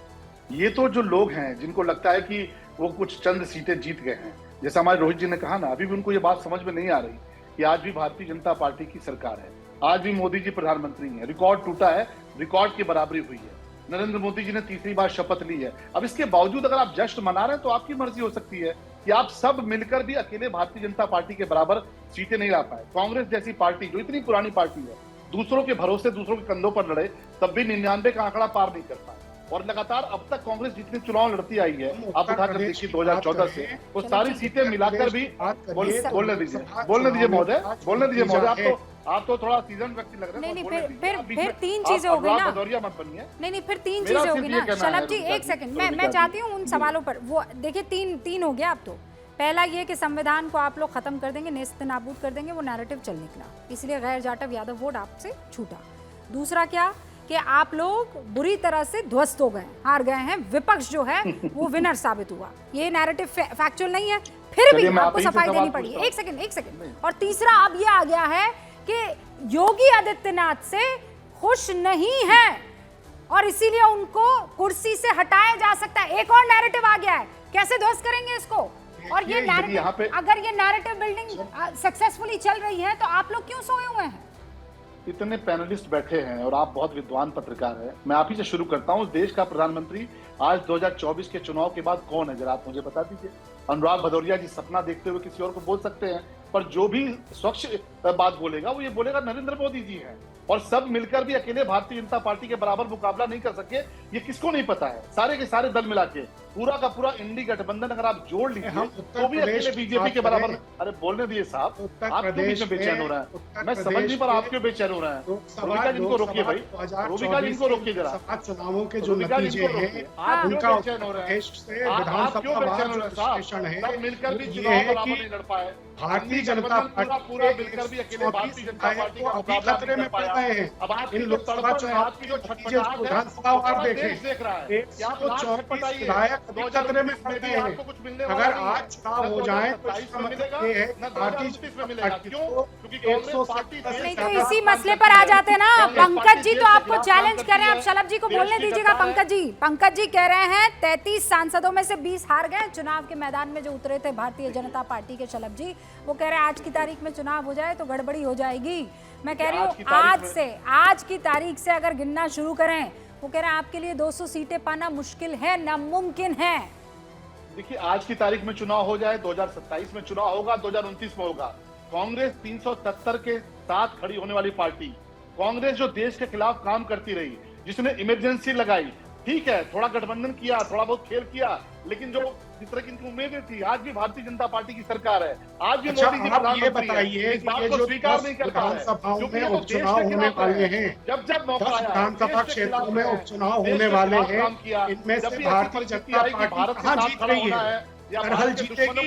ये तो जो लोग हैं जिनको लगता है कि वो कुछ चंद सीटें जीत गए हैं, जैसे हमारे रोहित जी ने कहा ना, अभी भी उनको ये बात समझ में नहीं आ रही कि आज भी भारतीय जनता पार्टी की सरकार है, आज भी मोदी जी प्रधानमंत्री हैं, रिकॉर्ड टूटा है, रिकॉर्ड की बराबरी हुई है, नरेंद्र मोदी जी ने तीसरी बार शपथ ली है। अब इसके बावजूद अगर आप जश्न मना रहे हैं तो आपकी मर्जी हो सकती है कि आप सब मिलकर भी अकेले भारतीय जनता पार्टी के बराबर सीटें नहीं ला पाए। कांग्रेस जैसी पार्टी जो इतनी पुरानी पार्टी है, दूसरों के भरोसे दूसरों के कंधों पर लड़े, तब भी 99 का आंकड़ा पार नहीं कर पाए। और लगातार अब तक कांग्रेस जितनी चुनाव लड़ती आई है, आप उठाकर देखिए 2014 से, वो सारी सीटें मिलाकर भी बोलने दीजिए महोदय, आप तो थोड़ा सीजन व्यक्ति लग रहे हैं। नहीं, फिर 3 चीजें हो गई ना, भदौरिया मत बनिए। नहीं, फिर 3 चीजें हो गई ना। शलभ जी 1 सेकंड, मैं चाहती हूँ उन सवालों पर, वो देखिए 3 हो गया अब तो। पहला ये कि संविधान को आप लोग खत्म कर देंगे, नेस्त नाबूद कर देंगे, वो नैरेटिव चल निकला, इसलिए गैर जाटव यादव वोट आपसे छूटा। दूसरा क्या कि आप लोग बुरी तरह से ध्वस्त हो गए, हार गए हैं, विपक्ष जो है वो विनर साबित हुआ। ये नैरेटिव फैक्चुअल नहीं है, फिर भी आपको सफाई देनी पड़ी। 1 सेकंड। और तीसरा अब ये आ गया है कि योगी आदित्यनाथ से खुश नहीं है और इसीलिए उनको कुर्सी से हटाया जा सकता है। एक और नैरेटिव आ गया है, कैसे ध्वस्त करेंगे इसको? और ये नैरेटिव, अगर ये नैरेटिव बिल्डिंग सक्सेसफुली चल रही है तो आप लोग क्यों सोए हुए हैं? इतने पैनलिस्ट बैठे हैं और आप बहुत विद्वान पत्रकार हैं, मैं आप ही से शुरू करता हूं। देश का प्रधानमंत्री आज 2024 के चुनाव के बाद कौन है, जरा आप मुझे बता दीजिए। अनुराग भदौरिया जी सपना देखते हुए किसी और को बोल सकते हैं, पर जो भी स्वच्छ बात बोलेगा वो ये बोलेगा नरेंद्र मोदी जी हैं। और सब मिलकर भी अकेले भारतीय जनता पार्टी के बराबर मुकाबला नहीं कर सके, ये किसको नहीं पता है। सारे के सारे दल मिला के पूरा का पूरा इंडी गठबंधन अगर आप जोड़ लीजिए तो भी अकेले बीजेपी के बराबर। अरे बोलने दिए साहब, आप क्यों बीच में बेचैन हो रहा है? मैं समझ नहीं पा रहा आप क्यों बेचैन हो रहा है। रोबिका जी को रोकिए भाई, रोबिका जी को रोकिए जरा। चुनावों के जो नतीजे हैं उनका प्रदेश से विधानसभा है, मिलकर भी ये चुनाव है बराबर कि नहीं लड़ पाए। भारतीय जनता पार्टी पूरा मिलकर भी अकेले भारतीय जनता पार्टी का अभी मुकाबला खतरे नहीं में कर पड़ पाया। गए हैं। अब आप इन लोकसभा चुनाव की जो नतीजे विधानसभा वार देखें, 134 विधायक अभी खतरे में पड़ गए हैं। अगर आज चुनाव हो जाए तो इसका मतलब ये है कि भारतीय जनता पार्टी को 100 नहीं तो इसी मसले पर आ जाते ना। पंकज जी तो आपको चैलेंज कर रहे हैं, आप शलभ जी को बोलने दीजिएगा। पंकज जी कह रहे हैं 33 सांसदों में से 20 हार गए चुनाव के मैदान में जो उतरे थे भारतीय जनता पार्टी के। शलभ जी वो कह रहे हैं आज की तारीख में चुनाव हो जाए तो गड़बड़ी हो जाएगी। मैं कह रही हूँ आज की तारीख से अगर गिनना शुरू करें, वो कह रहे हैं आपके लिए 200 सीटें पाना मुश्किल है, नामुमकिन है। देखिए आज की तारीख में चुनाव हो जाए, 2027 में चुनाव होगा, 2029 में होगा। कांग्रेस 370 के साथ खड़ी होने वाली पार्टी, कांग्रेस जो देश के खिलाफ काम करती रही, जिसने इमरजेंसी लगाई, ठीक है थोड़ा गठबंधन किया, थोड़ा बहुत खेल किया, लेकिन जो जिस तरह की इनकी उम्मीदें थी, आज भी भारतीय जनता पार्टी की सरकार है, आज भी मोदी जी प्रधानमंत्री है। इस बात को स्वीकार नहीं कर पा रहे विधानसभाओं में उपचुनाव होने वाले हैं। जब मौका 10 विधानसभा क्षेत्रों में उपचुनाव होने वाले हैं। इनमें से भारतीय जनता पार्टी कहाँ जीत रही है? अरहल जीतेगी,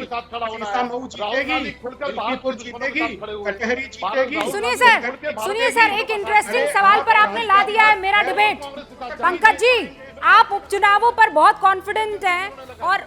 मऊ जीतेगी, लखीमपुर जीतेगी, कटहरी जीतेगी। सुनिए सर, एक इंटरेस्टिंग सवाल पर आपने ला दिया है मेरा डिबेट। पंकज जी आप उपचुनावों पर बहुत कॉन्फिडेंट हैं और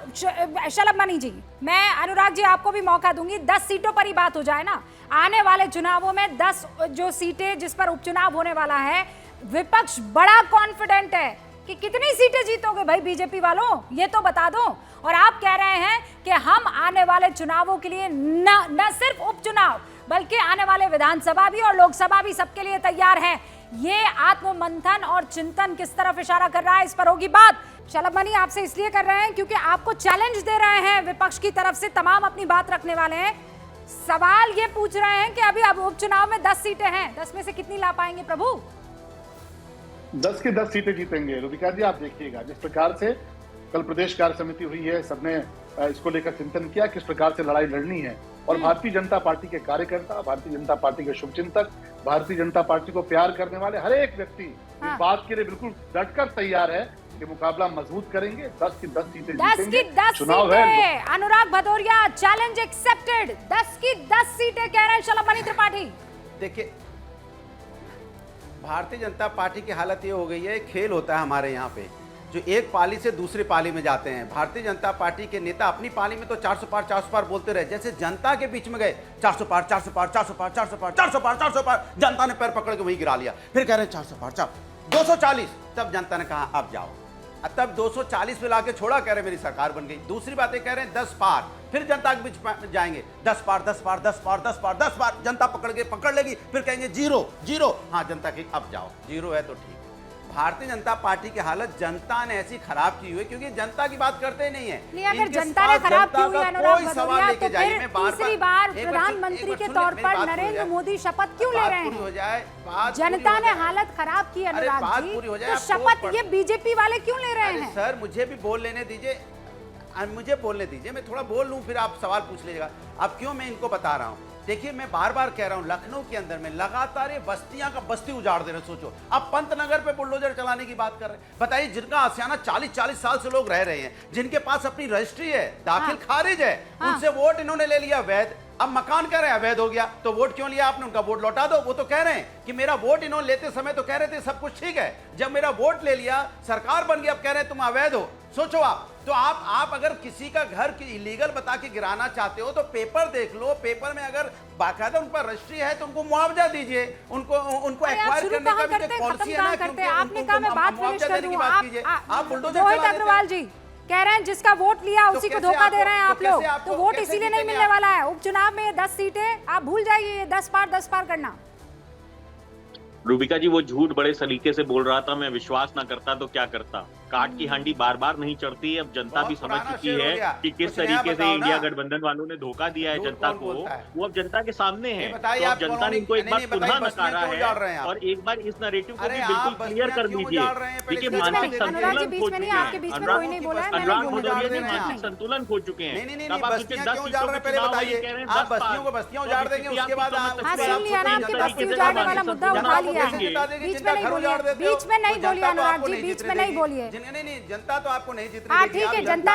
शलभ मनी जी, मैं अनुराग जी आपको भी मौका दूंगी। 10 सीटों पर ही बात हो जाए ना। आने वाले चुनावों में 10 जो सीटें जिस पर उपचुनाव होने वाला है, विपक्ष बड़ा कॉन्फिडेंट है कि कितनी सीटें जीतोगे भाई बीजेपी वालों, ये तो बता दो। और आप कह रहे हैं कि हम आने वाले चुनावों के लिए न सिर्फ उपचुनाव बल्कि आने वाले विधानसभा भी और लोकसभा भी सबके लिए तैयार हैं। ये आत्ममंथन और चिंतन किस तरफ इशारा कर रहा है, इस पर होगी बात। शलभ मनी आपसे इसलिए कर रहे हैं क्योंकि आपको चैलेंज दे रहे हैं विपक्ष की तरफ से, तमाम अपनी बात रखने वाले हैं। सवाल ये पूछ रहे हैं कि अभी अब उपचुनाव में 10 सीटें हैं, 10 में से कितनी ला पाएंगे प्रभु? 10 की 10 सीटें जीतेंगे। रुबिका जी आप देखिएगा जिस प्रकार से कल प्रदेश कार्य समिति हुई है, सबने इसको लेकर चिंतन किया किस प्रकार से लड़ाई लड़नी है। और भारतीय जनता पार्टी के कार्यकर्ता, भारतीय जनता पार्टी के शुभचिंतक, भारतीय जनता पार्टी को प्यार करने वाले हर एक व्यक्ति इस बात के लिए बिल्कुल डटकर तैयार है कि मुकाबला मजबूत करेंगे। 10 की 10 सीटें जीतेंगे। 10 चुनाव है। अनुराग भदौरिया चैलेंज एक्सेप्टेड। 10 की 10 सीटें कह रहे हैं शलभ मनी त्रिपाठी। देखिए भारतीय जनता पार्टी की हालत ये हो गई है, खेल होता है हमारे यहाँ पे, जो एक पाली से दूसरी पाली में जाते हैं। भारतीय जनता पार्टी के नेता अपनी पाली में तो 400 पार 400 पार बोलते रहे, जैसे जनता के बीच में गए 400 पार 400 पार 400 पार 400 पार 400 पार 400 पार, जनता ने पैर पकड़ के वहीं गिरा लिया। फिर कह रहे हैं 400 पार 240, तब जनता ने कहा अब जाओ, तब 240 पे लाके छोड़ा, कह रहे मेरी सरकार बन गई। दूसरी बातें कह रहे हैं 10 पार, फिर जनता के बीच जाएंगे 10 पार 10 पार 10 पार 10 पार 10 पार, जनता पकड़ लेगी, फिर कहेंगे 0 हाँ जनता की अब जाओ, 0 है तो ठीक। भारतीय जनता पार्टी की हालत जनता ने ऐसी खराब की हुई है क्योंकि जनता की बात करते नहीं है। नहीं, अगर जनता ने खराब की हुई है अनुराग भदौरिया, तो फिर तीसरी बार प्रधानमंत्री के तौर पर नरेंद्र मोदी शपथ क्यों ले रहे हैं? जनता ने हालत खराब की अनुराग जी, तो शपथ ये बीजेपी वाले क्यों ले रहे हैं? सर मुझे भी बोल लेने दीजिए, मैं थोड़ा बोल लूं फिर आप सवाल पूछ लीजिएगा। अब क्यों मैं इनको बता रहा हूं, देखिए मैं बार बार कह रहा हूं, लखनऊ के अंदर में लगातार ये बस्तियां का बस्ती उजाड़ दे रहे। सोचो अब पंतनगर पे बुलडोजर चलाने की बात कर रहे हैं। बताइए जिनका आसियाना 40-40 साल से लोग रह रहे हैं, जिनके पास अपनी रजिस्ट्री है, दाखिल खारिज है, उनसे वोट इन्होंने ले लिया वैध। अब मकान कह रहे हैं अवैध हो गया, तो वोट क्यों लिया आपने? उनका वोट लौटा दो। वो तो कह रहे हैं कि मेरा वोट इन्होंने लेते समय तो कह रहे थे सब कुछ ठीक है, जब मेरा वोट ले लिया सरकार बन गई अब कह रहे हैं तुम अवैध हो। सोचो आप, तो आप अगर किसी का घर की इलीगल बता के गिराना चाहते हो तो पेपर देख लो, पेपर में अगर बाकायदा उन पर रजिस्ट्री है तो उनको मुआवजा दीजिए, उनको एक्वायर करने का भी पॉलिसी है ना, क्योंकि आपने कहा मैं बात फिनिश कर दूं। आप बुलडोजर रोहित अग्रवाल जी कह रहे हैं जिसका वोट लिया उसी को धोखा दे रहे हैं आप लोग, तो वोट इसीलिए नहीं मिलने वाला है। उपचुनाव में 10 सीटें आप भूल जाइए, 10 पार करना। रूबिका जी वो झूठ बड़े सलीके से बोल रहा था, मैं विश्वास ना करता तो क्या करता। काट की हांडी बार बार नहीं चढ़ती है। अब जनता भी समझ चुकी है कि किस तरीके से इंडिया गठबंधन वालों ने धोखा दिया है जनता को। वो अब जनता के सामने है, तो अब जनता ने इनको एक बार पुनः नकारा है और एक बार इस नैरेटिव को भी बिल्कुल क्लियर कर दीजिए। देखिए मानसिक संतुलन खो चुके हैं, अनुराग भदौरिया जी मानसिक संतुलन खो चुके हैं। अब आप सोचिए 10 सीटों के चुनाव ये कह रहे हैं 10 बस्तियों को बस्तियां उजाड़ देंगे, उसके बाद हाँ सुन लिया ना, आपकी बस्ती उजाड़ने वाला मुद्दा उठा लिया है। बीच में नहीं बोलिए, बीच में नहीं बोलिए अनुराग जी, बीच में नहीं बोलिए। नहीं, जनता तो आपको नहीं जीतने देगी। ठीक है, जनता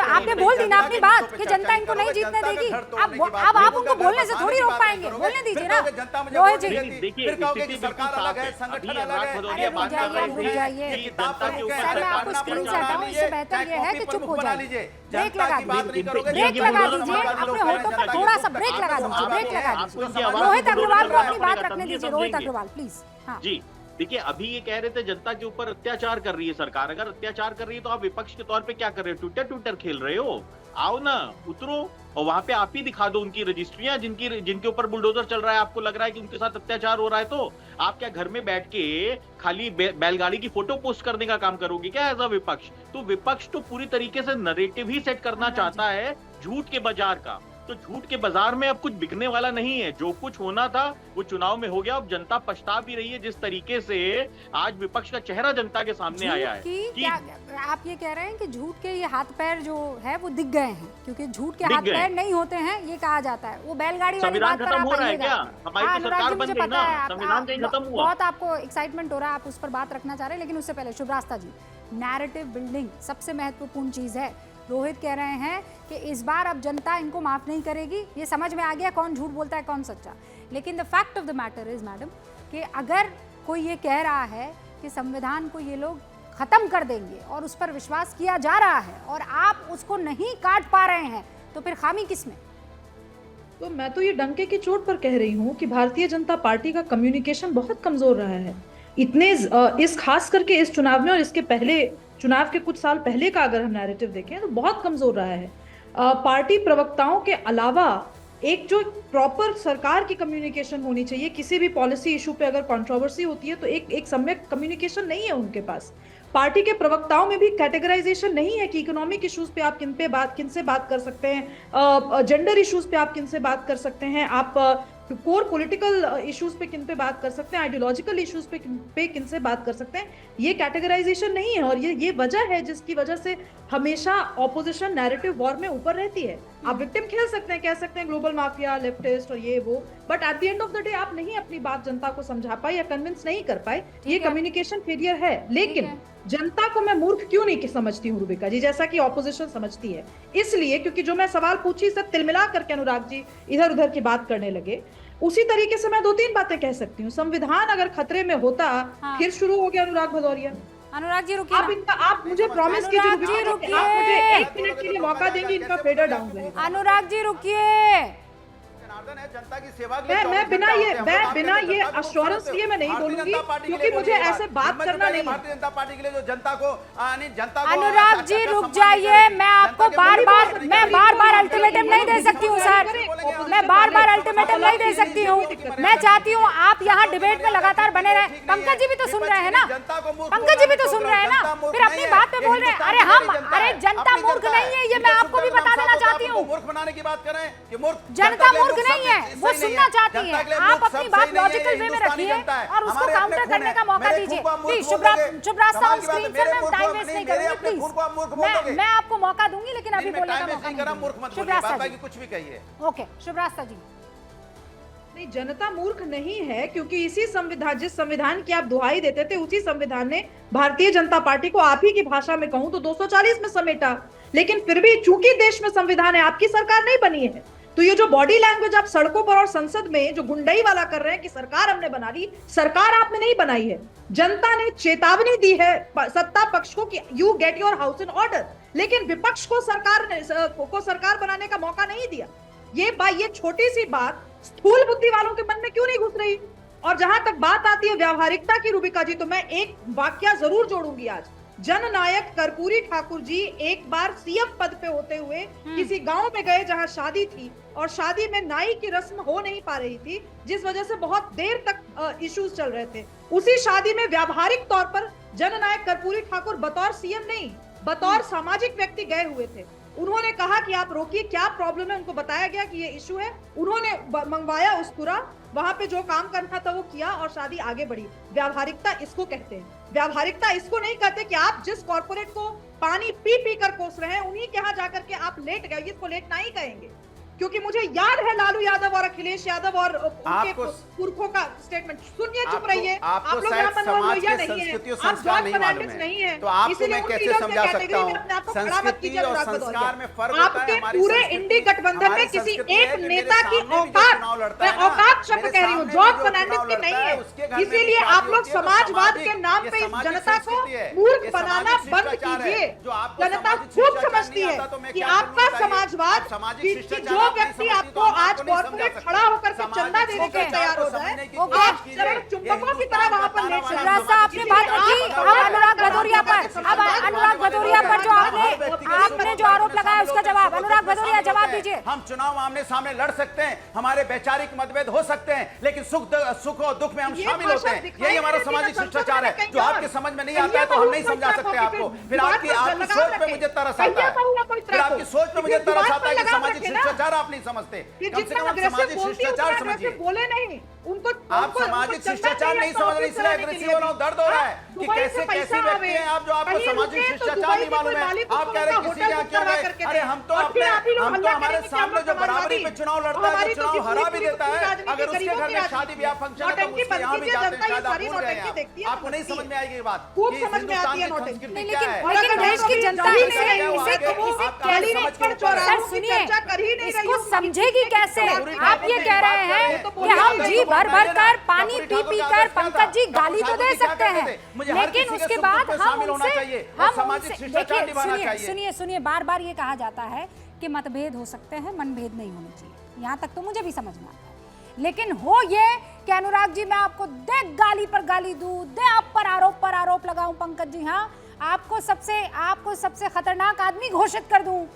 आपने बोल दी ना अपनी बात कि जनता इनको नहीं जीतने देगी। अब आप उनको बोलने से थोड़ी रोक पाएंगे, बोलने दीजिए ना रोहित जी। देखिए सरकार अलग है, संगठन अलग है। अरे रुक जाइए, सर मैं आपको स्क्रीन से हटाऊं, इससे बेहतर ये है कि चुप हो जाइए। ब्रेक लगा दीजिए, अपने होठों पर थोड़ा सा ब्रेक लगा दीजिए, ब्रेक लगा दीजिए। रोहित अग्रवाल को अपनी बात रखने दीजिए, रोहित अग्रवाल प्लीज। जी देखिए, अभी ये कह रहे थे जनता के ऊपर अत्याचार कर रही है सरकार। अगर अत्याचार कर रही है तो आप विपक्ष के तौर पे क्या कर रहे हो? ट्विटर खेल रहे हो? आओ ना, उतरो और वहां पे आप ही दिखा दो उनकी रजिस्ट्रियां जिनके ऊपर बुलडोजर चल रहा है। आपको लग रहा है कि उनके साथ अत्याचार हो रहा है, तो आप क्या घर में बैठ के खाली बैलगाड़ी की फोटो पोस्ट करने का काम करोगे क्या एज अ विपक्ष? तो विपक्ष तो पूरी तरीके से नरेटिव ही सेट करना चाहता है झूठ के बाजार का। तो झूठ के बाजार में अब कुछ बिकने वाला नहीं है। जो कुछ होना था वो चुनाव में हो गया। अब जनता पछता भी रही है जिस तरीके से आज विपक्ष का चेहरा जनता के सामने आया है कि आप ये कह रहे हैं कि झूठ के ये हाथ पैर जो है वो दिख गए हैं, क्योंकि झूठ के हाथ पैर नहीं होते हैं ये कहा जाता है। वो बैलगाड़ी वाली बात पर आप आइएगा। अनुराग जी मुझे पता है बहुत आपको एक्साइटमेंट हो रहा है, आप उस पर बात रखना चाह रहे हैं, लेकिन उससे पहले शुभरास्ता जी, नैरेटिव बिल्डिंग सबसे महत्वपूर्ण चीज है। रोहित कह रहे हैं कि इस बार अब जनता इनको माफ नहीं करेगी। ये समझ में आ गया कौन झूठ बोलता है कौन सच्चा। लेकिन the fact of the matter is madam कि अगर कोई ये कह रहा है कि संविधान को ये लोग खत्म कर देंगे और उस पर विश्वास किया जा रहा है और आप उसको नहीं काट पा रहे हैं, तो फिर खामी किसमें? तो मैं तो ये डंके की चोट पर कह रही हूँ कि भारतीय जनता पार्टी का कम्युनिकेशन बहुत कमजोर रहा है। इतने इस खास करके इस चुनाव में और इसके पहले चुनाव के कुछ साल पहले का अगर हम नैरेटिव देखें तो बहुत कमजोर रहा है। पार्टी प्रवक्ताओं के अलावा एक जो प्रॉपर सरकार की कम्युनिकेशन होनी चाहिए, किसी भी पॉलिसी इशू पे अगर कंट्रोवर्सी होती है तो एक सम्यक कम्युनिकेशन नहीं है उनके पास। पार्टी के प्रवक्ताओं में भी कैटेगराइजेशन नहीं है कि इकोनॉमिक इश्यूज पे आप किनसे बात कर सकते हैं, जेंडर इश्यूज पे आप किनसे बात कर सकते हैं, आप कोर पॉलिटिकल इश्यूज पे किन पे बात कर सकते हैं, आइडियोलॉजिकल इश्यूज पे किन से बात कर सकते हैं। ये कैटेगराइजेशन नहीं है और ये वजह है जिसकी वजह से हमेशा ऑपोजिशन नैरेटिव वॉर में ऊपर रहती है। आप विक्टिम खेल सकते हैं, कह सकते हैं ग्लोबल माफिया, लेफ्टिस्ट और ये वो, but at the end of the day आप नहीं अपनी बात जनता को समझा पाए या कन्विंस नहीं कर पाए। ये कम्युनिकेशन फेलियर है। लेकिन जनता को मैं मूर्ख क्यों नहीं समझती हूँ रूबिका जी, जैसा कि ऑपोजिशन समझती है? इसलिए क्योंकि जो मैं सवाल पूछी सब तिलमिला करके अनुराग जी इधर उधर की बात करने लगे, उसी तरीके से मैं 2-3 बातें कह सकती हूँ। संविधान अगर खतरे में होता, फिर शुरू हो गया अनुराग भदौरिया। अनुराग जी रुकिए, आप मुझे प्रॉमिस कीजिए आप मुझे 1 मिनट के लिए मौका देंगे, इनका फेडर डाउन रहेगा। अनुराग जी रुकिए, जनता की सेवा मैं बिना ये अश्योरेंस लिए मैं नहीं बोलूंगी, क्योंकि मुझे ऐसे बात करना नहीं। भारतीय जनता पार्टी के लिए जो जनता को अनुराग जी रुक जाइए, मैं आपको बार बार अल्टीमेटम नहीं दे सकती हूँ सर, मैं बार बार अल्टीमेटम नहीं दे सकती हूँ। मैं चाहती हूँ आप यहाँ डिबेट में लगातार बने रहे। पंकज जी भी तो सुन रहे हैं ना, पंकज जी भी तो सुन रहे हैं ना, फिर अपनी बात पे बोल रहे हैं। अरे जनता मूर्ख नहीं है, ये मैं आपको भी बता देना चाहती हूँ। मूर्ख बनाने की बात कर रहे हैं कि जनता मूर्ख नहीं है, वो सुनना चाहती है। आप अपनी बात लॉजिकल वे में रखिए और उसको काउंटर करने का मौका दीजिए। प्लीज शुभरास्ता ऑन स्क्रीन पर, मैं टाइम वेस्ट नहीं करूंगी प्लीज। मैं आपको मौका दूंगी लेकिन अभी बोलने का मौका नहीं। शुभरास्ता जी कुछ भी कहिए। ओके शुभरास्ता जी। नहीं, जनता मूर्ख नहीं है, क्योंकि इसी संविधान, जिस संविधान की आप दुहाई देते थे, उसी संविधान ने भारतीय जनता पार्टी को आप ही की भाषा में कहूं तो 240 में समेटा। लेकिन फिर भी चूंकि देश में संविधान है, आपकी सरकार नहीं बनी है, तो ये जो बॉडी लैंग्वेज आप सड़कों पर और संसद में जो गुंडाई वाला कर रहे हैं कि सरकार हमने बना ली, सरकार आपने नहीं बनाई है। जनता ने चेतावनी दी है सत्ता पक्ष को कि you get your house in order, लेकिन विपक्ष को सरकार बनाने का मौका नहीं दिया। ये छोटी सी बात स्थूल बुद्धि वालों के मन में क्यों नहीं घुस रही? और जहां तक बात आती है व्यावहारिकता की रूबिका जी, तो मैं एक वाक्य जरूर जोड़ूंगी आज जननायक कर्पूरी ठाकुर जी एक बार सीएम पद पे होते हुए किसी गांव में गए जहां शादी थी और शादी में नाई की रस्म हो नहीं पा रही थी, जिस वजह से बहुत देर तक इश्यूज चल रहे थे। उसी शादी में व्यावहारिक तौर पर जननायक कर्पूरी ठाकुर बतौर सीएम नहीं, बतौर सामाजिक व्यक्ति गए हुए थे। उन्होंने कहा कि आप रोकिए, क्या प्रॉब्लम है, उनको बताया गया कि ये इशू है, उन्होंने मंगवाया उस्तुरा, वहां पे जो काम करना था वो किया और शादी आगे बढ़ी। व्यावहारिकता इसको कहते हैं। व्यावहारिकता इसको नहीं कहते कि आप जिस कॉर्पोरेट को पानी पी पी कर कोस रहे हैं उन्हीं के यहाँ जाकर के आप लेट गए, इसको लेटना ही कहेंगे। क्योंकि मुझे याद है लालू यादव और अखिलेश यादव और उनके पुरखों का स्टेटमेंट। सुनिए, चुप रहिए। आप लोग यहाँ मनमोहन लोहिया नहीं है, आप जॉर्ज फर्नांडिस नहीं है, तो आपको इसीलिए मैं उन कैसे लीडर्स के समझा सकता कैटेगरी में हूँ? अपने आप को खड़ा मत कीजिए संस्कृति और अनुराग संस्कार में भदौरिया। फर्क होता है। आपके हमारी पूरे संस्कृति- इंडी गठबंधन में किसी एक नेता की औकात, मैं औकात शब्द कह रही हूँ, जॉर्ज फर्नांडिस की नहीं है। इसीलिए आप लोग समाजवाद के नाम पे इस जनता को मूर्ख बनाना बंद कीजिए। जनता खूब समझती है कि आपका समाजवाद, जो व्यक्ति आपको आज कॉर्पोरेट खड़ा होकर के चंदा देने के लिए तैयार हो जाए, आप चरण चुंबकों की तरह वहां पर लेट शिवराज साहब, आपने बात रखी। अब अनुराग भदौरिया पर, अब अनुराग भदौरिया पर जो आपने जो आरोप लगाया उसका जवाब, अनुराग भदौरिया जवाब दीजिए। हम चुनाव आमने सामने लड़ सकते हैं, हमारे वैचारिक मतभेद हो सकते हैं, लेकिन सुख और दुख में हम शामिल होते हैं। यही हमारा सामाजिक शिष्टाचार है। जो आपके समझ में नहीं आता है तो हम नहीं समझा सकते आपको। फिर आपकी सोच पे मुझे तरस आता है, फिर आपकी सोच पे मुझे तरस आता है कि सामाजिक शिष्टाचार आप नहीं समझते। कम से कम सामाजिक शिष्टाचार समझिए। बोले नहीं उनको, आप सामाजिक शिष्टाचार नहीं समझ रहे, इसलिए अग्रेसिव हो रहा हूं, दर्द हो रहा है कि कैसे कैसे व्यक्ति हैं आप जो आपको सामाजिक शिष्टाचार नहीं मालूम है। आप कह रहे हैं किसी के यहाँ क्यों गए? अरे हम तो हमारे सामने जो बराबरी पे चुनाव लड़ता है, जो चुनाव हरा भी देता है, अगर उसके घर में शादी ब्याह फंक्शन है तो उसके यहाँ भी जाते हैं। शायद आप भूल गए हैं, आपको नहीं समझ में आएगी ये बात कि हिंदुस्तान की संस्कृति क्या है। लेकिन देश की जनता इसको समझेगी कैसे? आप ये कह रहे हैं कि हम जी भर भर कर पानी पी पी कर पंकज जी गाली तो दे सकते हैं, लेकिन उसके बाद हम उनसे देखिए, सुनिए, बार बार ये कहा जाता है कि मतभेद हो सकते हैं, मनभेद नहीं होने चाहिए। यहाँ तक तो मुझे भी समझ में आता है, लेकिन हो ये कि अनुराग जी मैं आपको दे गाली पर गाली दूं, दे आप पर आरोप लगाऊं पंकज जी, हाँ आपको सबसे खतरनाक आदमी घोषित कर दूं,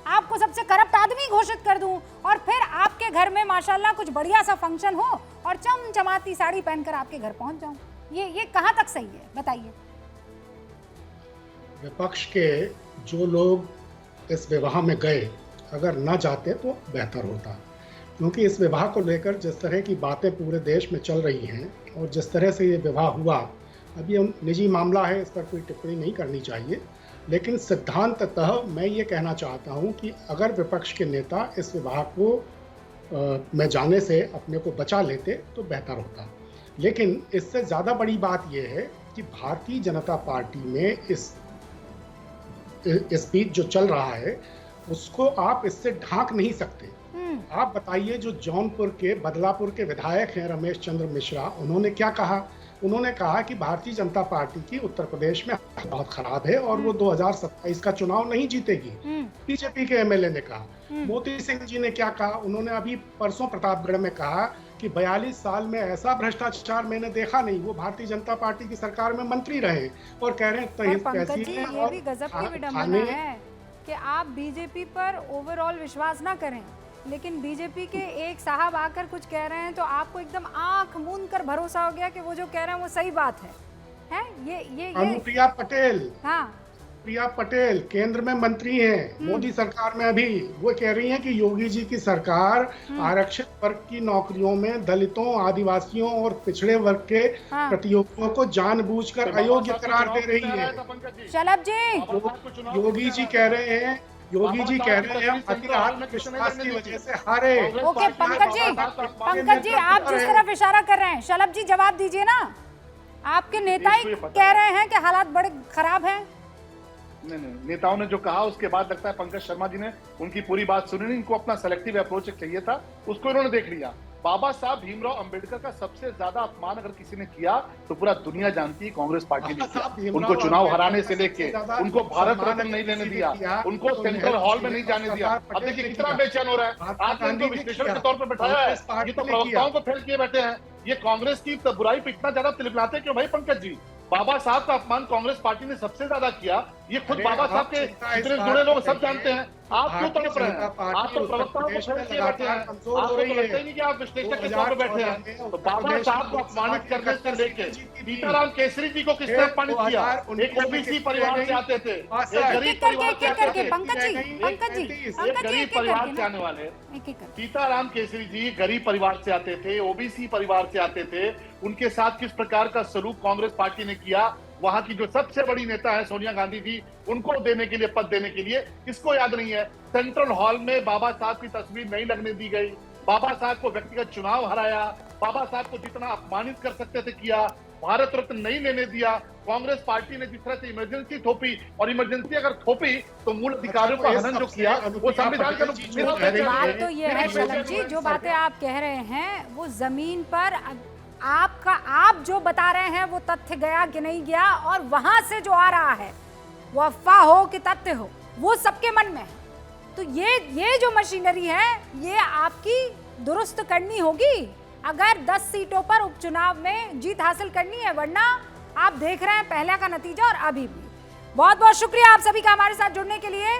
आपको सबसे करप्ट आदमी घोषित कर दूं, और फिर आपके घर में माशाल्लाह कुछ बढ़िया सा फंक्शन हो और चमचमाती साड़ी पहनकर आपके घर पहुंच जाऊं। ये कहां तक सही है, बताइए। विपक्ष के जो लोग इस विवाह में गए अगर न जाते तो बेहतर होता, क्योंकि इस विवाह को लेकर जिस तरह की बातें पूरे देश में चल रही हैं और जिस तरह से ये विवाह हुआ, अभी हम निजी मामला है, इस पर कोई टिप्पणी नहीं करनी चाहिए, लेकिन सिद्धांततः मैं ये कहना चाहता हूँ कि अगर विपक्ष के नेता इस विवाह को में जाने से अपने को बचा लेते तो बेहतर होता। लेकिन इससे ज़्यादा बड़ी बात यह है कि भारतीय जनता पार्टी में इस बीच जो चल रहा है उसको आप इससे ढांक नहीं सकते। आप बताइए, जो जौनपुर के बदलापुर के विधायक हैं रमेश चंद्र मिश्रा, उन्होंने क्या कहा? उन्होंने कहा कि भारतीय जनता पार्टी की उत्तर प्रदेश में बहुत खराब है और वो 2027 का चुनाव नहीं जीतेगी। बीजेपी के एमएलए ने कहा। मोती सिंह जी ने क्या कहा? उन्होंने अभी परसों प्रतापगढ़ में कहा कि 42 साल में ऐसा भ्रष्टाचार मैंने देखा नहीं। वो भारतीय जनता पार्टी की सरकार में मंत्री रहे और कह रहे हैं पंकज जी, ये भी गजब की विडंबना है कि आप बीजेपी पर ओवरऑल विश्वास ना करें, लेकिन बीजेपी के एक साहब आकर कुछ कह रहे हैं तो आपको एकदम आंख मूंद कर भरोसा हो गया कि वो जो कह रहे हैं वो सही बात है? ये अनुप्रिया पटेल, हाँ, प्रिया पटेल केंद्र में मंत्री हैं मोदी सरकार में अभी, वो कह रही हैं कि योगी जी की सरकार आरक्षित वर्ग की नौकरियों में दलितों, आदिवासियों और पिछड़े वर्ग के प्रतियोगियों को जानबूझकर अयोग्य करार दे रही है। शलभ जी, योगी जी कह रहे हैं अति आत्मविश्वास की वजह से हारे। ओके पंकज जी आप जिस तरफ इशारा कर रहे हैं, शलभ जी जवाब दीजिए ना। आपके नेता ही कह रहे हैं कि हालात बड़े खराब हैं। नहीं, नेताओं ने जो कहा उसके बाद लगता है पंकज शर्मा जी ने उनकी पूरी बात सुनी नहीं, इनको अपना सेलेक्टिव अप्रोच चाहिए था, उसको इन्होंने देख लिया। बाबा साहब भीमराव अंबेडकर का सबसे ज्यादा अपमान अगर किसी ने किया तो पूरा दुनिया जानती है कांग्रेस पार्टी ने किया। उनको चुनाव हराने से लेके उनको भारत रत्न नहीं लेने दिया, उनको सेंट्रल हॉल में नहीं जाने दिया। अब देखिए कितना बेचैन हो रहा है। आज उनको विश्लेषण के तौर पर बैठाया है, ये तो प्रवक्ताओं को फेल किए बैठे हैं। ये कांग्रेस की बुराई पे इतना ज्यादा तिलमिलाते क्यों भाई पंकज जी? बाबा साहब का अपमान कांग्रेस पार्टी ने सबसे ज्यादा किया। ये खुद अरे बाबा साहब आप के चिंता इस जितने बात जुड़े लोग को सब करिए। जानते हैं। आप क्यों भारतीय तड़प रहे जनता हैं? पार्टी आप तो उत्तर प्रवक्ताओं को प्रदेश में खड़े किए बैठे लगातार हैं। कमजोर आपको हो रही तो लगता ही है। नहीं कि आप विश्लेषक के तौर पर बैठे हैं। तो बाबा साहब को अपमानित करने से लेके सीताराम केसरी जी को किसने अपमानित किया? एक ओबीसी परिवार से आते थे, एक गरीब परिवार से आते थे, पंकज जी एक गरीब परिवार से आने वाले एक एक करके। सीताराम केसरी जी गरीब परिवार से आते थे, ओबीसी परिवार से आते थे। उनके साथ किस प्रकार का सलूक कांग्रेस पार्टी ने किया, वहां की जो सबसे बड़ी नेता है सोनिया गांधी जी, उनको देने के लिए, पद देने के लिए, किसको याद नहीं है? सेंट्रल हॉल में बाबा साहब की तस्वीर नहीं लगने दी गई, बाबा साहब को व्यक्तिगत चुनाव हराया, बाबा साहब को जितना अपमानित कर सकते थे किया, भारत रत्न नहीं लेने दिया। कांग्रेस पार्टी ने जिस तरह से इमरजेंसी थोपी, और इमरजेंसी अगर थोपी तो मूल अधिकारियों का हनन जो किया वो संविधान के बात तो ये है शलभ जी, जो बातें आप कह रहे हैं वो जमीन पर आप जो बता रहे हैं वो तथ्य गया कि नहीं गया, और वहां से जो आ रहा है वो अफवाह हो कि तथ्य हो, वो सबके मन में है। तो ये जो मशीनरी है ये आपकी दुरुस्त करनी होगी अगर 10 सीटों पर उपचुनाव में जीत हासिल करनी है, वरना आप देख रहे हैं पहले का नतीजा और अभी भी। बहुत बहुत शुक्रिया आप सभी का हमारे साथ जुड़ने के लिए।